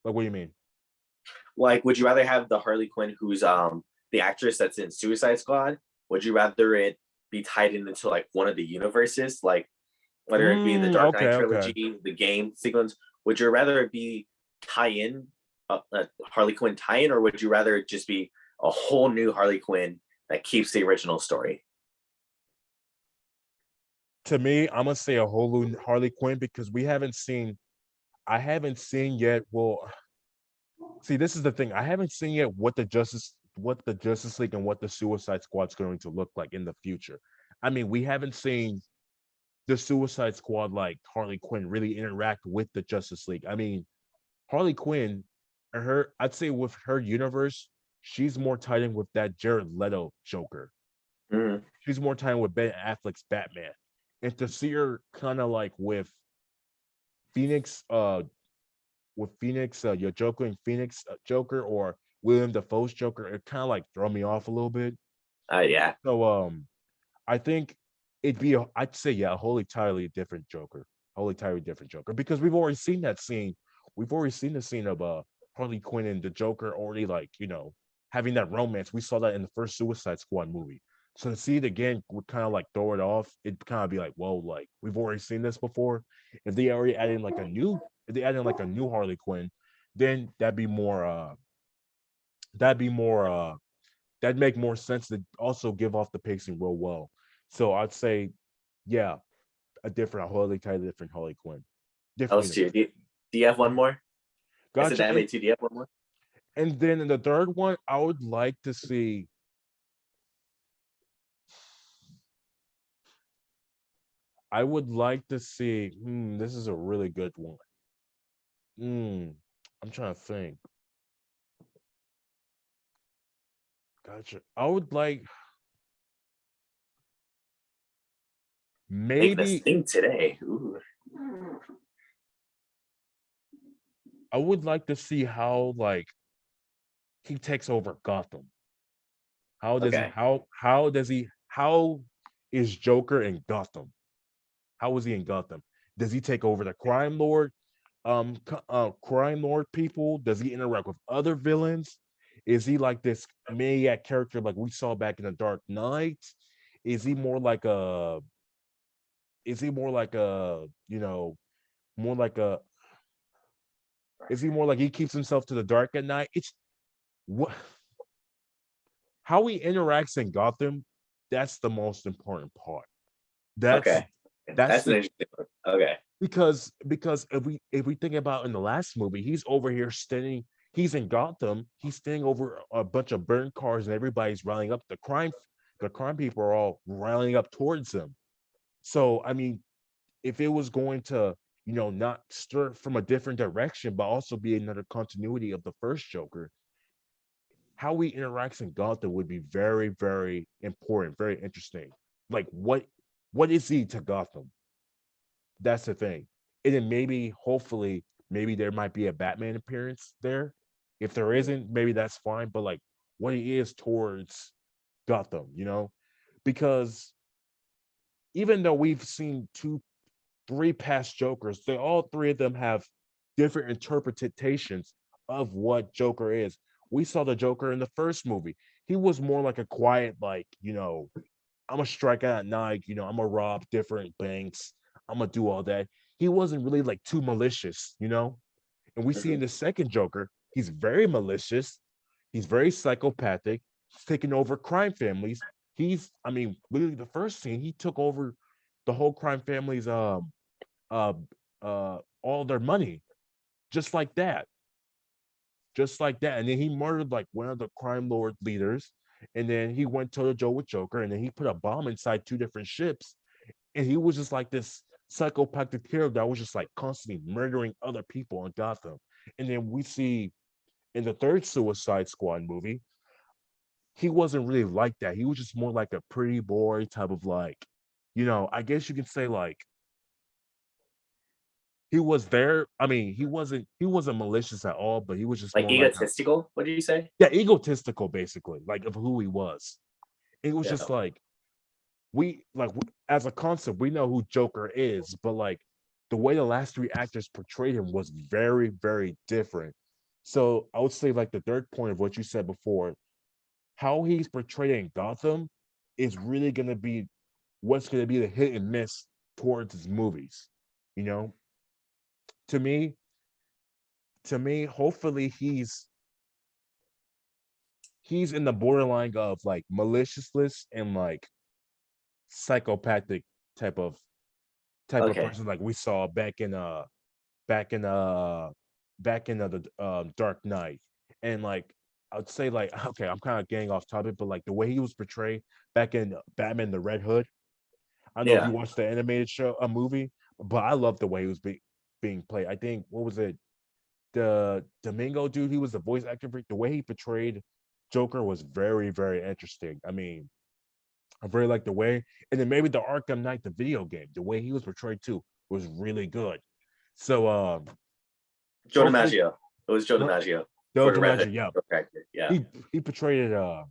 A: Like, what do you mean?
B: Like, would you rather have the Harley Quinn who's the actress that's in Suicide Squad? Would you rather it be tied into like one of the universes, like whether it be the Dark Knight
A: Okay, okay.
B: trilogy, the game sequence? Would you rather it be tie in Harley Quinn tie in, or would you rather it just be a whole new Harley Quinn that keeps the original story?
A: To me, I'm gonna say a whole new Harley Quinn because we haven't seen. I haven't seen yet. Well, see, this is the thing. I haven't seen yet what the Justice League and what the Suicide Squad's going to look like in the future. I mean, we haven't seen the Suicide Squad like Harley Quinn really interact with the Justice League. I mean, Harley Quinn, I'd say with her universe, she's more tied in with that Jared Leto Joker.
B: Mm.
A: She's more tied in with Ben Affleck's Batman. And to see her kind of like Phoenix, your Joker and Phoenix Joker or William Dafoe's Joker, it kind of like throw me off a little bit.
B: Yeah.
A: So I think I'd say yeah, a wholly entirely different Joker, wholly entirely different Joker because we've already seen that scene. We've already seen the scene of Harley Quinn and the Joker already like having that romance. We saw that in the first Suicide Squad movie. So to see it again would kind of like throw it off. It'd kind of be like, whoa, like we've already seen this before. If they already add in like a new, if they add in like a new Harley Quinn, then that'd be more that'd make more sense to also give off the pacing real well. So I'd say, yeah, a wholly entirely different Harley Quinn, different
B: Else too.
A: universe.
B: Do you have one more? I said
A: Gotcha.
B: that made two. Do you have one more?
A: And then in the third one, I would like to see. I would like to see. This is a really good one. I'm trying to think. Gotcha. I would like
B: Making us
A: maybe.
B: think today. Ooh.
A: I would like to see how like he takes over Gotham. How does he?
B: Okay.
A: How does he? How is Joker in Gotham? How is he in Gotham? Does he take over the crime lord? Crime lord people? Does he interact with other villains? Is he like this maniac character like we saw back in the Dark Knight? Is he more like a? Is he more like a? More like a? Is he more like he keeps himself to the dark at night? It's what how he interacts in Gotham. That's the most important part. That's
B: Okay.
A: that's
B: That's an
A: the
B: interesting one. Okay.
A: because if we think about in the last movie, he's over here standing. He's in Gotham. He's standing over a bunch of burnt cars, and everybody's rallying up. The crime people are all rallying up towards him. So I mean, if it was going to not stir from a different direction, but also be another continuity of the first Joker, how he interacts in Gotham would be very, very important, very interesting. Like what is he to Gotham? That's the thing. And then maybe, hopefully, maybe there might be a Batman appearance there. If there isn't, maybe that's fine. But like what he is towards Gotham, because even though we've seen three past Jokers, they all three of them have different interpretations of what Joker is. We saw the Joker in the first movie. He was more like a quiet, like, I'm gonna strike out at night, I'm gonna rob different banks, I'm gonna do all that. He wasn't really like too malicious, And we see in
B: Mhm.
A: the second Joker, he's very malicious, he's very psychopathic, he's taking over crime families. I mean, literally the first scene, he took over the whole crime family's uh all their money, just like that, and then he murdered like one of the crime lord leaders, and then he went toe to toe with Joker, and then he put a bomb inside two different ships, and he was just like this psychopathic hero that was just like constantly murdering other people in Gotham. And then we see in the third Suicide Squad movie, he wasn't really like that. He was just more like a pretty boy type of like, I guess you can say like he was there. I mean, he wasn't malicious at all, but he was just
B: Like
A: more like a
B: egotistical? What did you say?
A: yeah, egotistical basically, like of who he was. It was
B: Yeah.
A: just like as a concept, we know who Joker is, but like the way the last three actors portrayed him was very, very different. So I would say like the third point of what you said before, how he's portrayed in Gotham is really gonna be what's gonna be the hit and miss towards his movies. You know, to me, hopefully he's in the borderline of like maliciousness and like psychopathic type of
B: Okay.
A: person like we saw back in the Dark Knight. And like I'd say like okay, I'm kind of getting off topic, but like the way he was portrayed back in Batman the Red Hood. I don't know if you
B: Yeah.
A: watched the animated show, a movie, but I love the way he was being played. I think what was it? The Domingo dude, he was the voice actor for the way he portrayed Joker was very, very interesting. I mean, I very like the way, and then maybe the Arkham Knight, the video game, the way he was portrayed too was really good. So
B: Joe
A: hopefully,
B: DiMaggio. It was Joe
A: huh?
B: DiMaggio
A: Joe
B: for the Red Hood
A: DiMaggio, yeah,
B: character. Yeah.
A: he portrayed it.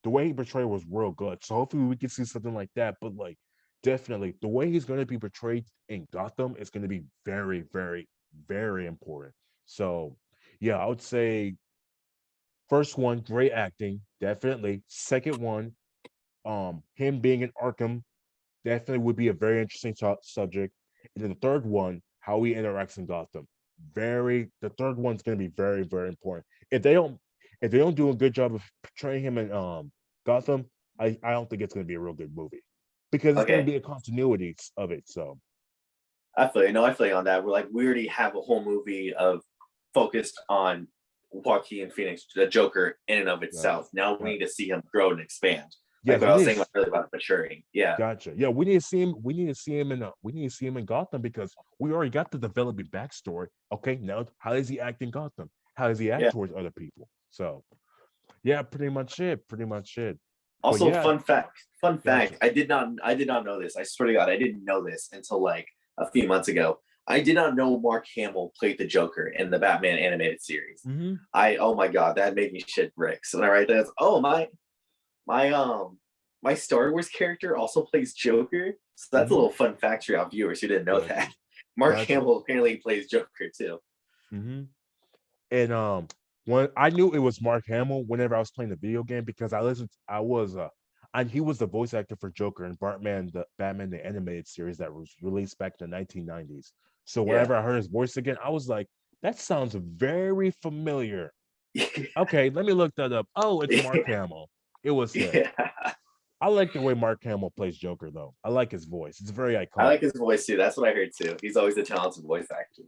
A: The way he portrayed was real good. So hopefully we can see something like that. But like, definitely the way he's going to be portrayed in Gotham is going to be very, very, very important. So yeah, I would say first one, great acting, definitely. Second one, him being in Arkham definitely would be a very interesting subject. And then the third one, how he interacts in Gotham. The third one's going to be very, very important. If they don't do a good job of portraying him in Gotham, I don't think it's going to be a real good movie because it's going to
B: Okay.
A: be a continuity of it. So
B: I feel you. No, I feel you on that. We already have a whole movie of focused on Joaquin Phoenix, the Joker, in and of itself. Now we need to see him grow and expand. Like
A: Yes,
B: what
A: we
B: I was
A: need.
B: saying earlier about maturing. Yeah.
A: Gotcha. Yeah, we need to see him. We need to see him in. We need to see him in Gotham because we already got the developing backstory. Okay, now how does he act in Gotham? How does he act
B: Yeah.
A: towards other people? So, yeah, pretty much it. Pretty much it. But
B: Also,
A: yeah,
B: fun fact. Fun
A: gotcha.
B: fact. I did not know this. I swear to God, I didn't know this until like a few months ago. I did not know Mark Hamill played the Joker in the Batman animated series.
A: Mm-hmm.
B: Oh my God, that made me shit bricks. When I write that, oh my my Star Wars character also plays Joker. So that's a
A: Mm-hmm.
B: little fun fact for our viewers who didn't know
A: Gotcha.
B: that. Mark
A: Gotcha.
B: Hamill apparently plays Joker too.
A: Mm-hmm. And when I knew it was Mark Hamill whenever I was playing the video game because I listened. I was and he was the voice actor for Joker in Batman the animated series that was released back in the 1990s. So
B: Yeah.
A: whenever I heard his voice again, I was like, that sounds very familiar. Okay, let me look that up. Oh, it's Mark Hamill. It was him.
B: Yeah.
A: I like the way Mark Hamill plays Joker, though. I like his voice. It's very
B: I
A: iconic.
B: like his voice too. That's what I heard too. He's always a talented voice actor.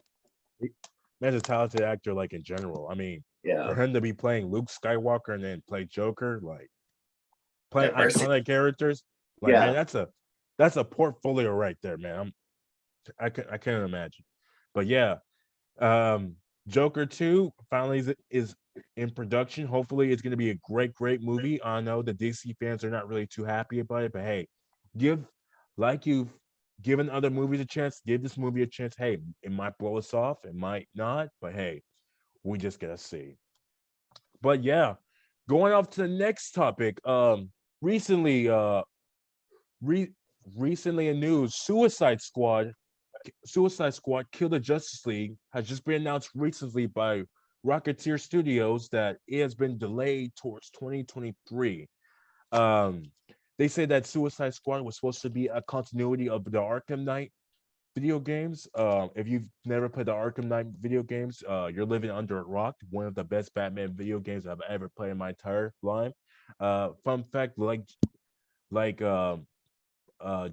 A: Man's a talented actor, like in general. I mean, for
B: Yeah.
A: him to be playing Luke Skywalker and then play Joker, like playing
B: Diversity.
A: iconic characters, like man,
B: Yeah.
A: that's a portfolio right there, man. I can't imagine. But yeah, um, Joker 2 finally is in production. Hopefully, it's going to be a great movie. I know the DC fans are not really too happy about it, but hey, give like you've given other movies a chance, give this movie a chance. Hey, it might blow us off, it might not, but hey, we just gotta see. But yeah, going off to the next topic. Recently, re- recently in news, Suicide Squad Kill the Justice League has just been announced recently by Rocketeer Studios that it has been delayed towards 2023. Um, they say that Suicide Squad was supposed to be a continuity of the Arkham Knight video games. If you've never played the Arkham Knight video games, you're living under a rock. One of the best Batman video games I've ever played in my entire life. Fun fact, like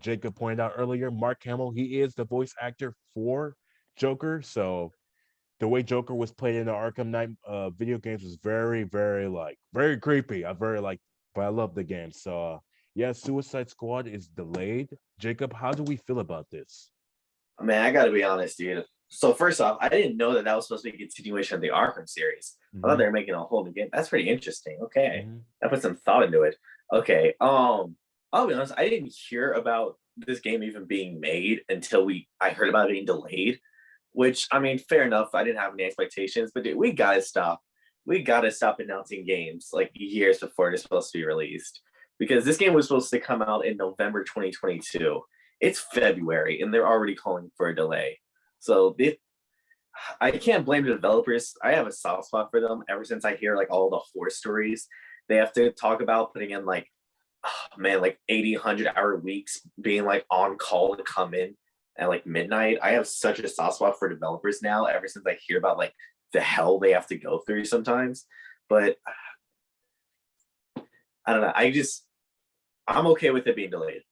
A: Jacob pointed out earlier, Mark Hamill, he is the voice actor for Joker. So the way Joker was played in the Arkham Knight video games was very creepy. But I love the game. So yeah, Suicide Squad is delayed. Jacob, how do we feel about this?
B: I mean, I gotta be honest, dude. So first off, I didn't know that was supposed to be a continuation of the Arkham series. I thought
A: Mm-hmm.
B: they were making a whole new game. That's pretty interesting. Okay,
A: Mm-hmm.
B: I put some thought into it. Okay, I'll be honest. I didn't hear about this game even being made until I heard about it being delayed. Which I mean, fair enough. I didn't have any expectations, but dude, we gotta stop. We gotta stop announcing games like years before they're supposed to be released. Because this game was supposed to come out in November 2022. It's February, and they're already calling for a delay. So I can't blame the developers. I have a soft spot for them ever since I hear like all the horror stories they have to talk about putting in like, oh, man, like 80, 100-hour weeks being like on call to come in at like midnight. I have such a soft spot for developers now ever since I hear about like the hell they have to go through sometimes. But I don't know. I'm okay with it being delayed.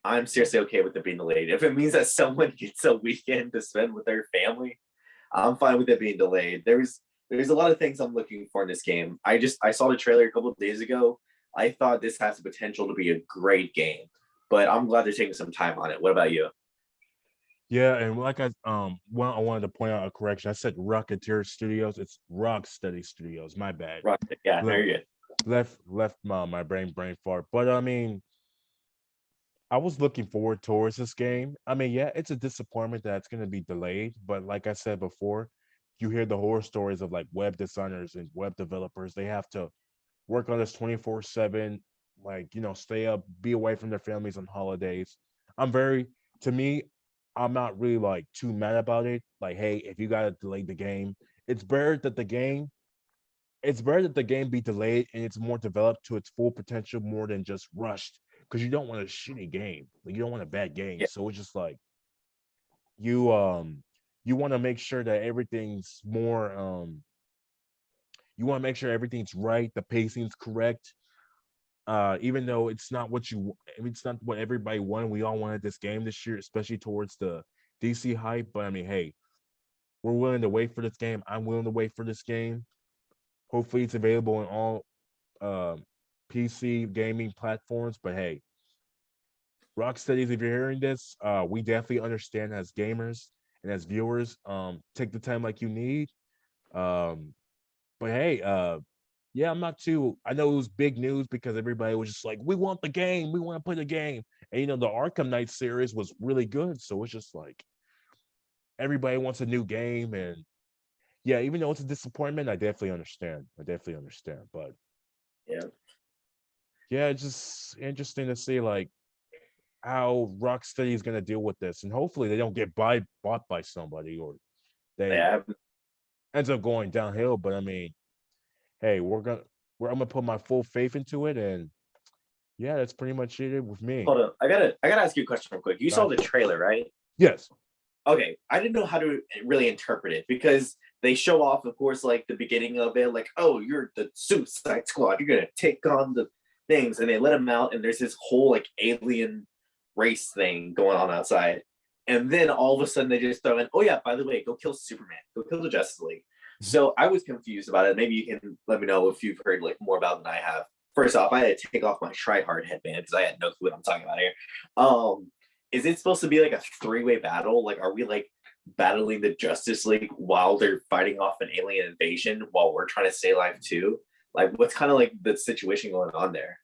B: I'm seriously okay with it being delayed. If it means that someone gets a weekend to spend with their family, I'm fine with it being delayed. There's a lot of things I'm looking for in this game. I saw the trailer a couple of days ago. I thought this has the potential to be a great game, but I'm glad they're taking some time on it. What about you?
A: Yeah, and like I wanted to point out a correction. I said Rocketeer Studios. It's Rocksteady Studios. My bad.
B: Right. Yeah,
A: Left
B: very good.
A: left my brain fart. But I mean, I was looking forward towards this game. I mean, yeah, it's a disappointment that it's going to be delayed, but like I said before, you hear the horror stories of like web designers and web developers. They have to work on this 24/7, like, stay up, be away from their families on holidays. I'm very to me, I'm not really like too mad about it. Like, hey, if you got to delay the game, it's better that the game it's better that the game be delayed and it's more developed to its full potential more than just rushed because you don't want a shitty game. Like you don't want a bad game.
B: Yeah.
A: So it's just like you you want to make sure that everything's more you want to make sure everything's right, the pacing's correct. Even though it's not what everybody wanted. We all wanted this game this year, especially towards the DC hype. But I mean, hey, We're willing to wait for this game. I'm willing to wait for this game. Hopefully, it's available on all uh, PC gaming platforms. But hey, Rocksteady, if you're hearing this, we definitely understand as gamers and as viewers. Take the time like you need. Um, but hey, yeah, I'm not too. I know it was big news because everybody was just like, "We want the game. We want to play the game." And the Arkham Knight series was really good, so it's just like everybody wants a new game, and yeah, even though it's a disappointment, I definitely understand. I definitely understand, but
B: Yeah.
A: yeah, it's just interesting to see like how Rocksteady is going to deal with this, and hopefully they don't get bought by somebody or they
B: Yeah.
A: ends up going downhill. But I mean, hey, I'm gonna put my full faith into it, and yeah, that's pretty much it with me.
B: Hold on. I gotta ask you a question real quick. You saw the
A: Gotcha.
B: trailer, right?
A: Yes.
B: Okay. I didn't know how to really interpret it because they show off, of course, like the beginning of it, like, oh, you're the Suicide Squad. You're gonna take on the things, and they let him out, and there's this whole like alien race thing going on outside. And then all of a sudden they just throw in, oh yeah, by the way, go kill Superman, go kill the Justice League. So I was confused about it. Maybe you can let me know if you've heard like more about it than I have. First off, I had to take off my try-hard headband because I had no clue what I'm talking about here. Is it supposed to be like a three-way battle? Like, are we like battling the Justice League while they're fighting off an alien invasion while we're trying to stay alive too? Like, what's kind of like the situation going on there?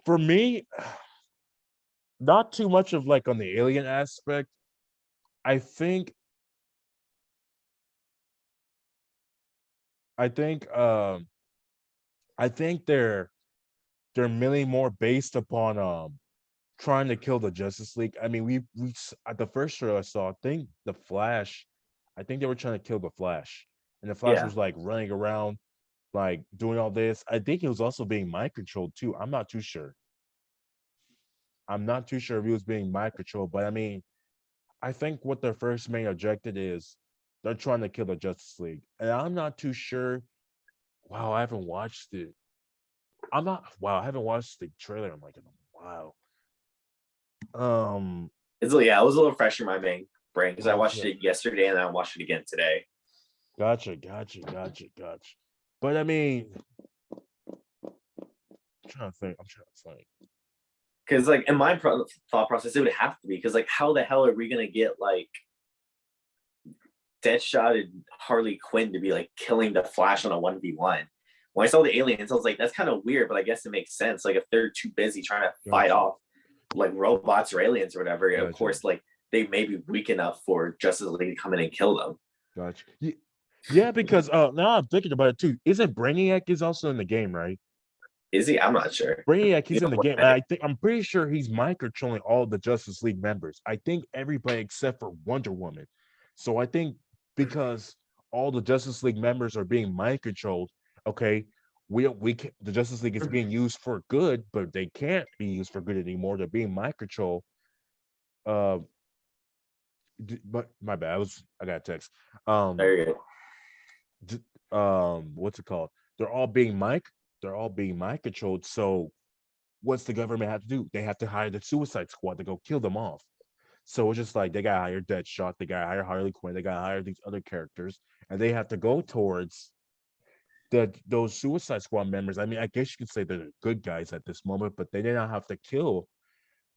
A: For me, not too much of like on the alien aspect. I think I think I think they're mainly more based upon trying to kill the Justice League. I mean, at the first show I saw, I think the Flash, I think they were trying to kill the Flash, and the Flash
B: Yeah.
A: was like running around, like doing all this. I think he was also being mind controlled too. I'm not too sure. I'm not too sure if he was being mind controlled, but I mean, I think what their first main objective is, they're trying to kill the Justice League, and I'm not too sure. Wow, I haven't watched it. I'm not. Wow, I haven't watched the trailer. I'm like, wow. Um,
B: Yeah, it was a little fresh in my brain because I watched
A: gotcha,
B: it yesterday and I watched it again today.
A: gotcha. But I mean, I'm trying to think. I'm trying to think.
B: Because like in my thought process, it would have to be because like how the hell are we gonna get like Deadshot and Harley Quinn to be like killing the Flash on a 1v1? When I saw the aliens, I was like, that's kind of weird, but I guess it makes sense. Like if they're too busy trying to fight
A: Gotcha,
B: off like robots or aliens or whatever, of
A: gotcha,
B: course, like they may be weak enough for Justice League to come in and kill them.
A: gotcha. Yeah, because now I'm thinking about it too. Isn't Brainiac is also in the game, right?
B: Is he? I'm not sure.
A: Brainiac,
B: You
A: he's in the
B: know,
A: game. And I'm pretty sure he's mind controlling all the Justice League members. I think everybody except for Wonder Woman. So I think because all the Justice League members are being mind controlled, okay, the Justice League is being used for good, but they can't be used for good anymore. They're being mind controlled. Uh, but my bad. I got a text. Um,
B: there you go.
A: what's it called? They're all being mind controlled. So what's the government have to do? They have to hire the Suicide Squad to go kill them off. So it's just like they got to hire Deadshot, they got to hire Harley Quinn, they got to hire these other characters, and they have to go towards those Suicide Squad members. I mean, I guess you could say they're the good guys at this moment, but they did not have to kill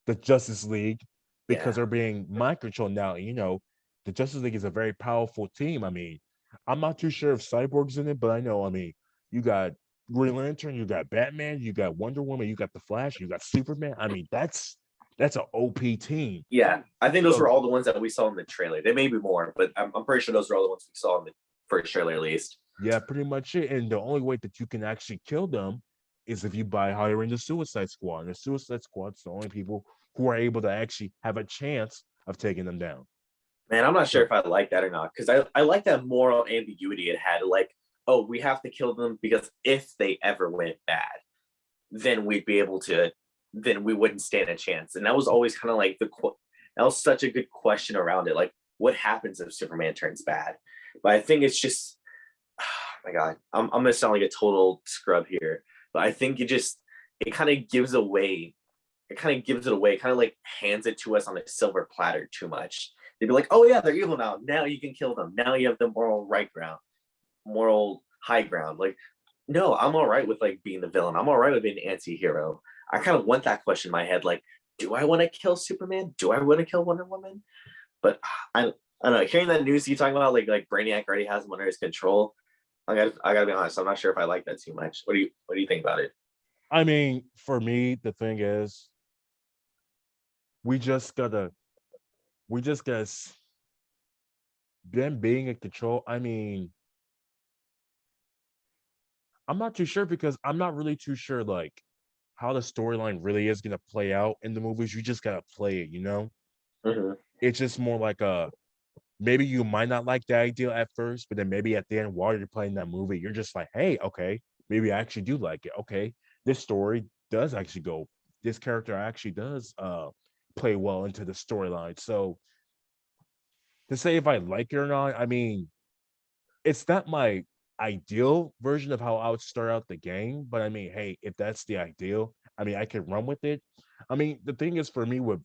A: the Justice League because
B: Yeah.
A: they're being mind controlled now. The Justice League is a very powerful team. I mean, I'm not too sure if Cyborg's in it, but I know. I mean, you got Green Lantern, you got Batman, you got Wonder Woman, you got the Flash, you got Superman. I mean, that's an OP team.
B: Yeah. I think those
A: So
B: were all the ones that we saw in the trailer. There may be more, but I'm pretty sure those are all the ones we saw in the first trailer at least.
A: yeah, pretty much it. And the only way that you can actually kill them is if you by hiring the Suicide Squad. And the Suicide Squad's the only people who are able to actually have a chance of taking them down.
B: Man, I'm not sure
A: So
B: if I like that or not because I like that moral ambiguity it had. Like, oh, we have to kill them because if they ever went bad, then we'd be able to, then we wouldn't stand a chance. And that was always kind of like that was such a good question around it. Like, what happens if Superman turns bad? But I think it's just, oh my God, I'm gonna sound like a total scrub here, but I think it kind of gives away, it kind of gives it away, kind of like hands it to us on a silver platter too much. they'd be like, oh yeah, they're evil now. Now you can kill them. Now you have the moral high ground. Like, no, I'm all right with like being the villain. I'm all right with being an anti-hero. I kind of want that question in my head, like, do I want to kill Superman? Do I want to kill Wonder Woman? But I don't know. Hearing that news you talking about, like Brainiac already has him under his control. I gotta be honest. I'm not sure if I like that too much. What do you think about it?
A: I mean, for me, the thing is, we just gotta, we just gotta, them being in control. I mean, I'm not too sure because I'm not really too sure, like, how the storyline really is gonna play out in the movies. You just gotta play it, you know?
B: Mm-hmm.
A: It's just more like a maybe you might not like the idea at first, but then maybe at the end while you're playing that movie, you're just like, hey, okay, maybe I actually do like it. Okay, this story does actually go. This character actually does play well into the storyline. So to say if I like it or not, I mean, it's not my ideal version of how I would start out the game, but I mean, hey, if that's the ideal, I mean, I can run with it. I mean, the thing is for me with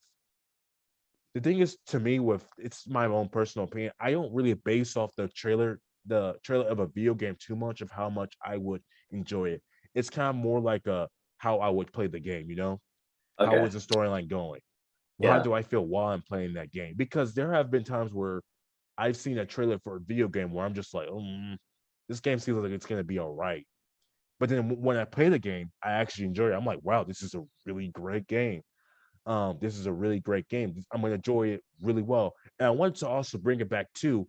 A: the thing is to me with it's my own personal opinion. I don't really base off the trailer of a video game too much of how much I would enjoy it. It's kind of more like a how I would play the game, you know? How
B: Okay.
A: is the storyline going? Well, how
B: Yeah.
A: do I feel while I'm playing that game? Because there have been times where I've seen a trailer for a video game where I'm just like, this game seems like it's gonna be all right. But then when I play the game, I actually enjoy it. I'm like, wow, this is a really great game. This is a really great game. I'm gonna enjoy it really well. And I wanted to also bring it back to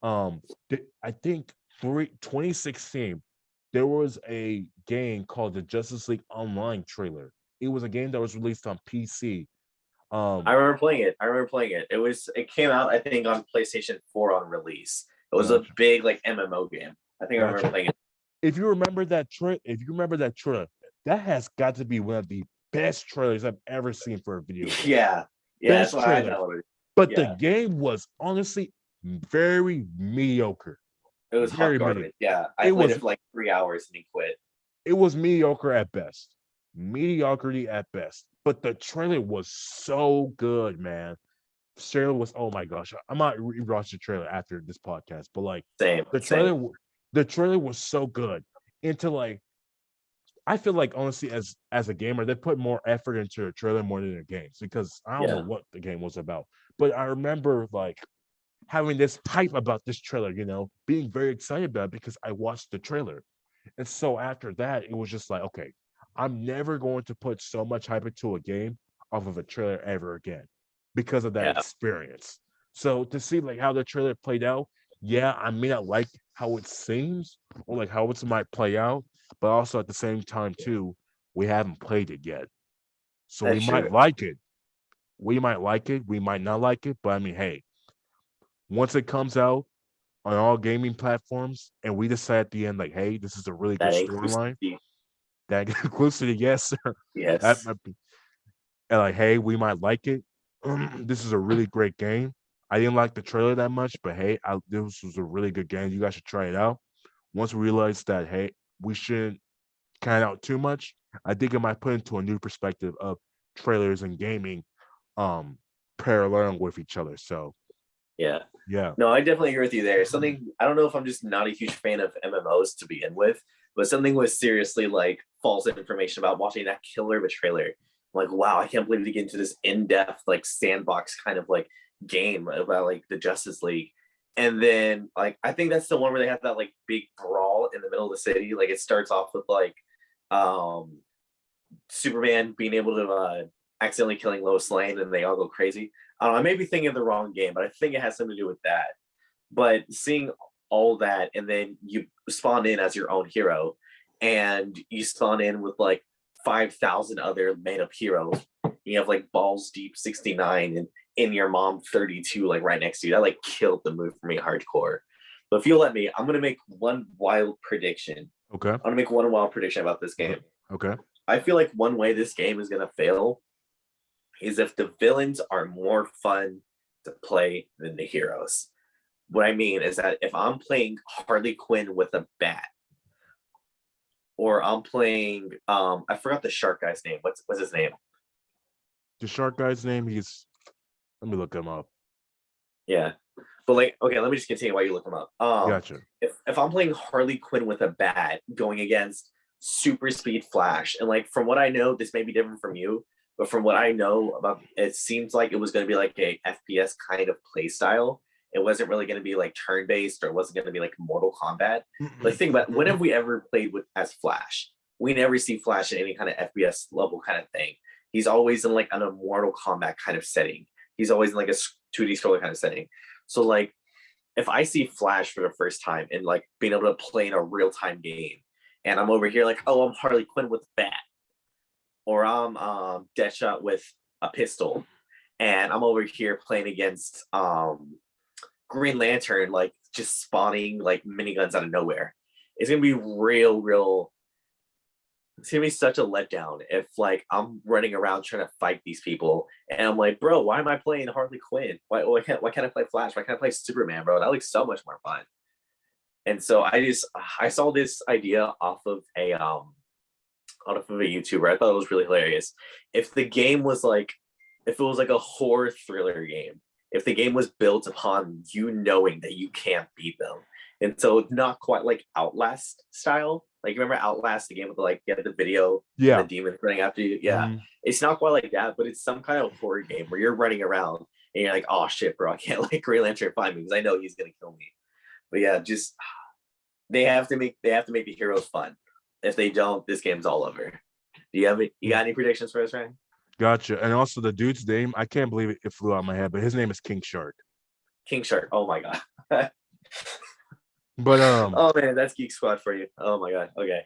A: I think 2016, there was a game called the Justice League Online trailer. It was a game that was released on PC.
B: I
A: Um,
B: remember playing it. It came out, I think, on PlayStation 4 on release. It was a
A: gotcha,
B: big like MMO game. I think I remember
A: gotcha.
B: playing it.
A: If you remember that trailer, that has got to be one of the best trailers I've ever seen for a video game.
B: Yeah. Yeah, that's
A: Best
B: why I
A: trailer.
B: downloaded it.
A: But the
B: Yeah.
A: game was honestly very mediocre.
B: It was hot
A: Very mediocre.
B: garbage. Yeah. I
A: It
B: played
A: was
B: it for like 3 hours and he quit.
A: it was mediocre at best. Mediocrity at best. But the trailer was so good, man. Trailer was oh my gosh. I might rewatch the trailer after this podcast, but like
B: Same.
A: the
B: Same.
A: trailer the trailer was so good. Into like I feel like honestly, as a gamer, they put more effort into a trailer more than their games because I don't know
B: Yeah.
A: what the game was about. But I remember like having this hype about this trailer, you know, being very excited about it because I watched the trailer. And so after that, it was just like, okay, I'm never going to put so much hype into a game off of a trailer ever again because of that
B: Yeah.
A: experience. So to see like how the trailer played out, yeah, I may not like how it seems or like how it might play out, but also at the same time too, we haven't played it yet. So we
B: That's
A: might
B: true.
A: like it. We might like it. We might not like it. But I mean, hey, once it comes out on all gaming platforms and we decide at the end, like, hey, this is a really good
B: That
A: storyline,
B: inclusivity.
A: that inclusivity, yes, sir. That
B: Yes.
A: might be, and like, hey, we might like it. This is a really great game. I didn't like the trailer that much, but hey, this was a really good game. You guys should try it out. Once we realize that, hey, we shouldn't count out too much, I think it might put into a new perspective of trailers and gaming um paralleling with each other. So
B: Yeah.
A: yeah.
B: No, I definitely agree with you there. Something I don't know if I'm just not a huge fan of MMOs to begin with, but something was seriously like false information about watching that killer of a trailer. I'm like, wow, I can't believe they get into this in-depth like sandbox kind of like game about like the Justice League. And then like I think that's the one where they have that like big brawl in the middle of the city. Like it starts off with like um Superman being able to accidentally killing Lois Lane and they all go crazy. I don't know, I may be thinking of the wrong game, but I think it has something to do with that. But seeing all that and then you spawn in as your own hero and you spawn in with like 5,000 other made up heroes. You have like balls deep 69 and in your mom 32 like right next to you. That like killed the move for me hardcore. But if you'll let me, I'm gonna make one wild prediction.
A: Okay.
B: I'm gonna make one wild prediction about this game.
A: Okay.
B: I feel like one way this game is gonna fail is if the villains are more fun to play than the heroes. What I mean is that if I'm playing Harley Quinn with a bat, or I'm playing I forgot the shark guy's name. What's his name?
A: The shark guy's name, let me look him up.
B: Yeah. But like, okay, let me just continue while you look them up.
A: Gotcha.
B: If I'm playing Harley Quinn with a bat going against Super Speed Flash, and like from what I know, this may be different from you, but from what I know about, it seems like it was going to be like a FPS kind of play style. It wasn't really going to be like turn based, or it wasn't going to be like Mortal Kombat. Like think about, when have we ever played with as Flash? We never see Flash in any kind of FPS level kind of thing. He's always in like an a Mortal Kombat kind of setting. He's always in like a 2D scroller kind of setting. So like if I see Flash for the first time and like being able to play in a real time game, and I'm over here like, oh, I'm Harley Quinn with a bat, or I'm Deadshot with a pistol, and I'm over here playing against Green Lantern, like just spawning like miniguns out of nowhere. It's gonna be real. It's gonna be such a letdown if like I'm running around trying to fight these people and I'm like, bro, why am I playing Harley Quinn? Why can't I play Flash? Why can't I play Superman, bro? That looks so much more fun. And so I saw this idea off of a YouTuber. I thought it was really hilarious. If the game was like, if it was like a horror thriller game, if the game was built upon you knowing that you can't beat them, and so not quite like Outlast style. Like remember Outlast, the game with like the video and the
A: Yeah.
B: demon running after you. Yeah,
A: Mhm.
B: it's not quite like that, but it's some kind of horror game where you're running around and you're like, oh shit, bro, I can't like Green Lantern find me because I know he's gonna kill me. But yeah, just they have to make the heroes fun. If they don't, this game's all over. You got any predictions for us, Ryan?
A: Gotcha. And also the dude's name, I can't believe it flew out of my head, but his name is King Shark.
B: King Shark. Oh my god.
A: But
B: Oh man, that's Geek Squad for you. Oh my god. Okay.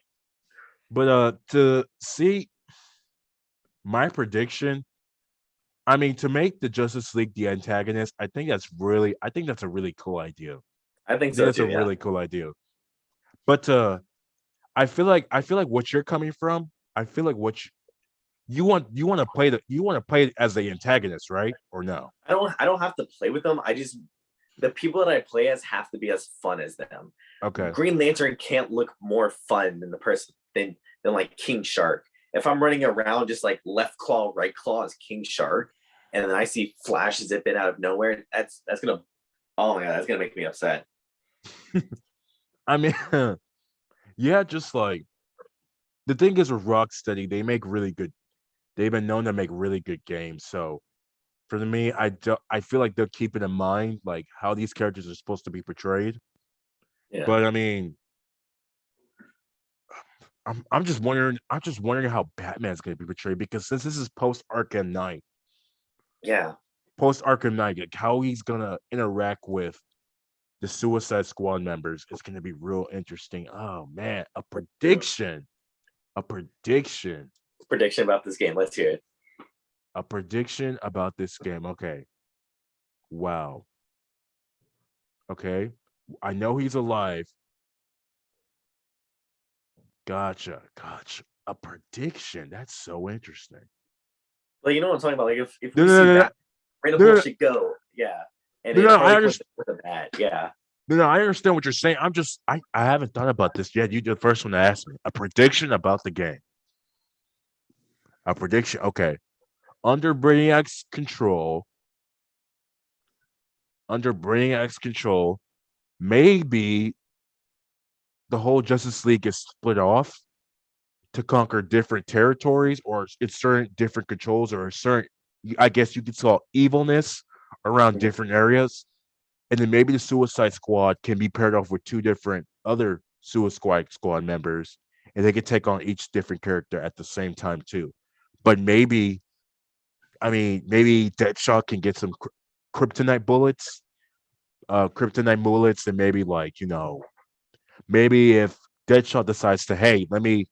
A: to see my prediction, I mean, to make the Justice League the antagonist, I think that's a really cool idea.
B: I
A: I
B: think
A: think
B: so
A: that's a
B: too. Yeah.
A: really cool idea. But I feel like what you're coming from, I feel like you want to play it as the antagonist, right? Or no?
B: I don't have to play with them. I just the people that I play as have to be as fun as them.
A: Okay.
B: Green Lantern can't look more fun than the person than like King Shark. If I'm running around just like left claw, right claw as King Shark, and then I see Flash zipping out of nowhere, that's gonna oh my god, that's gonna make me upset.
A: I mean, yeah, just like the thing is with Rocksteady, they've been known to make really good games. So for me, I feel like they'll keep it in mind, like how these characters are supposed to be portrayed.
B: Yeah.
A: But I mean, I'm just wondering how Batman's gonna be portrayed because since this is
B: Yeah.
A: post Arkham Knight, like how he's gonna interact with the Suicide Squad members is gonna be real interesting. Oh man, a prediction,
B: Prediction about this game. Let's hear it.
A: a prediction about this game. Okay, wow. Okay, I know he's alive. Gotcha. A prediction. That's so interesting.
B: Like you know what I'm talking about? Like if
A: No,
B: we
A: no,
B: see
A: no, no,
B: Bat, where the
A: no, no,
B: bullshit go? Yeah. And
A: no,
B: then
A: no, I
B: Harley Quinn
A: understand.
B: with a bat. Yeah.
A: No, no, I understand what you're saying. I haven't thought about this yet. You're the first one to ask me. A prediction about the game. A prediction. Okay. Under Brainiac's control, under Brainiac's control, maybe the whole Justice League is split off to conquer different territories, or it's certain different controls, or a certain, I guess you could call evilness around
B: Mhm.
A: different areas. And then maybe the Suicide Squad can be paired off with two different other Suicide Squad members, and they can take on each different character at the same time too. But maybe, I mean, maybe Deadshot can get some kryptonite bullets, and maybe like maybe if Deadshot decides to, hey, let me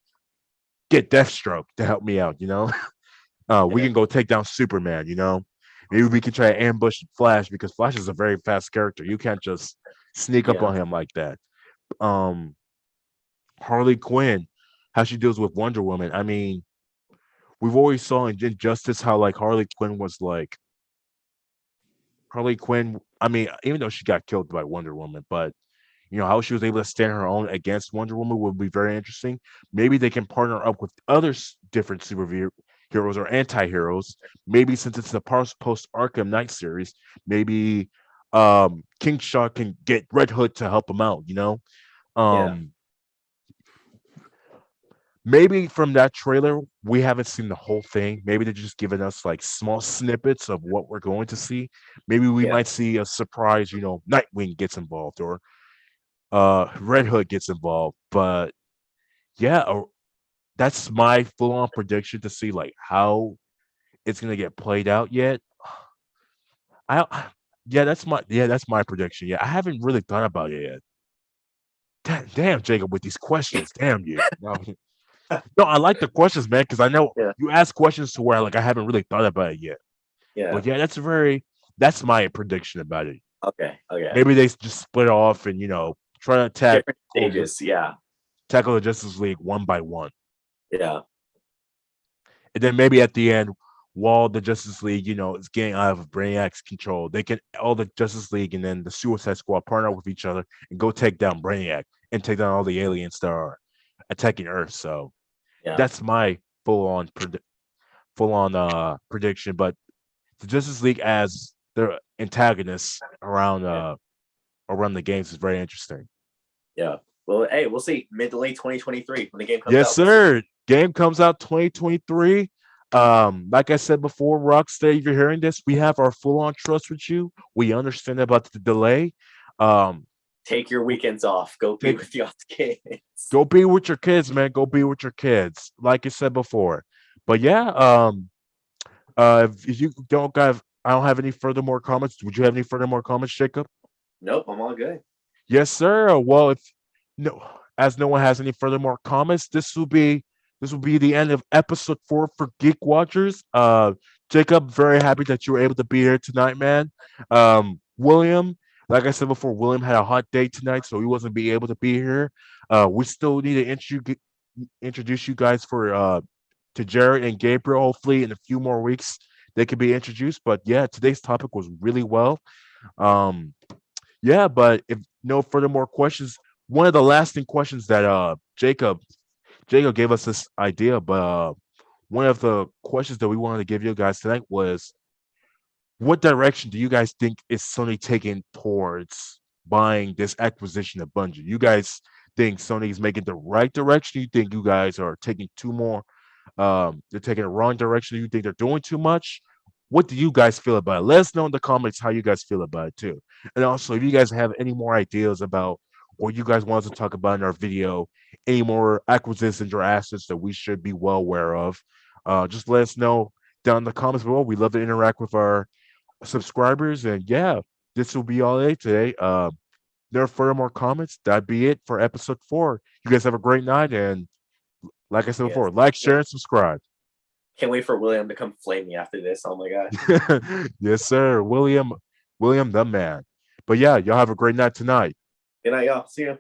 A: get Deathstroke to help me out, we
B: Yeah.
A: can go take down Superman. Maybe we can try to ambush Flash because Flash is a very fast character. You can't just sneak up
B: Yeah.
A: on him like that. Um, Harley Quinn, how she deals with Wonder Woman. I mean, we've always saw in Injustice how like Harley Quinn. I mean, even though she got killed by Wonder Woman, but how she was able to stand her own against Wonder Woman would be very interesting. Maybe they can partner up with other different heroes or anti-heroes. Maybe since it's the post Arkham Knight series, maybe King Shark can get Red Hood to help him out.
B: Yeah.
A: Um, maybe from that trailer we haven't seen the whole thing. Maybe they're just giving us like small snippets of what we're going to see. Maybe we
B: Yeah.
A: might see a surprise. Nightwing gets involved or Red Hood gets involved. But yeah, that's my full on prediction to see like how it's gonna get played out yet. I that's my prediction. Yeah, I haven't really thought about it yet. Damn, Jacob, with these questions, damn you. No, no, I like the questions, man, because I know
B: Yeah.
A: you ask questions to where like I haven't really thought about it yet.
B: Yeah.
A: But yeah, that's my prediction about it.
B: Okay. Okay.
A: Maybe they just split off and try to
B: Different stages. Yeah.
A: tackle the Justice League one by one.
B: Yeah.
A: And then maybe at the end, while the Justice League, is getting out of Brainiac's control, they can all the Justice League and then the Suicide Squad partner with each other and go take down Brainiac and take down all the aliens that are attacking Earth. So
B: Yeah.
A: that's my full on prediction. But the Justice League as their antagonists
B: Yeah.
A: around the games is very interesting.
B: Yeah. Well, hey, we'll see. Mid to late 2023 when the game comes
A: Yes,
B: out. We'll see.
A: sir. Game comes out 2023. Like I said before, Rockstar, if you're hearing this, we have our full-on trust with you. We understand about the delay. Um,
B: Take your weekends off. Go be
A: take
B: with your kids.
A: go be with your kids, man. Go be with your kids, like I said before. But yeah, if you don't have, I don't have any further more comments. Would you have any further more comments, Jacob?
B: Nope, I'm all good.
A: Yes, sir. Well, if no, as no one has any further more comments, this will be the end of episode 4 for Geek Watchers. Jacob, very happy that you were able to be here tonight, man. William, like I said before, William had a hot day tonight, so he wasn't be able to be here. We still need to introduce you guys to Jared and Gabriel. Hopefully, in a few more weeks, they could be introduced. But yeah, today's topic was really well. Um, yeah, but if no further more questions, one of the lasting questions that Jacob gave us this idea, but one of the questions that we wanted to give you guys tonight was, what direction do you guys think is Sony taking towards buying this acquisition of Bungie? You guys think Sony is making the right direction? You think you guys are taking two more? They're taking the wrong direction. You think they're doing too much? What do you guys feel about it? Let us know in the comments how you guys feel about it too. And also, if you guys have any more ideas about what you guys want us to talk about in our video, any more acquisitions or assets that we should be well aware of, just let us know down in the comments below. We love to interact with our subscribers. And yeah, this will be all day today. There are further more comments. That'd be it for episode 4. You guys have a great night. And like I said
B: Yes.
A: before, like, share, and subscribe.
B: Can't wait for William to come flame me after this. Oh my god.
A: Yes, sir. William the man. But yeah, y'all have a great night tonight.
B: Good night, y'all. See you.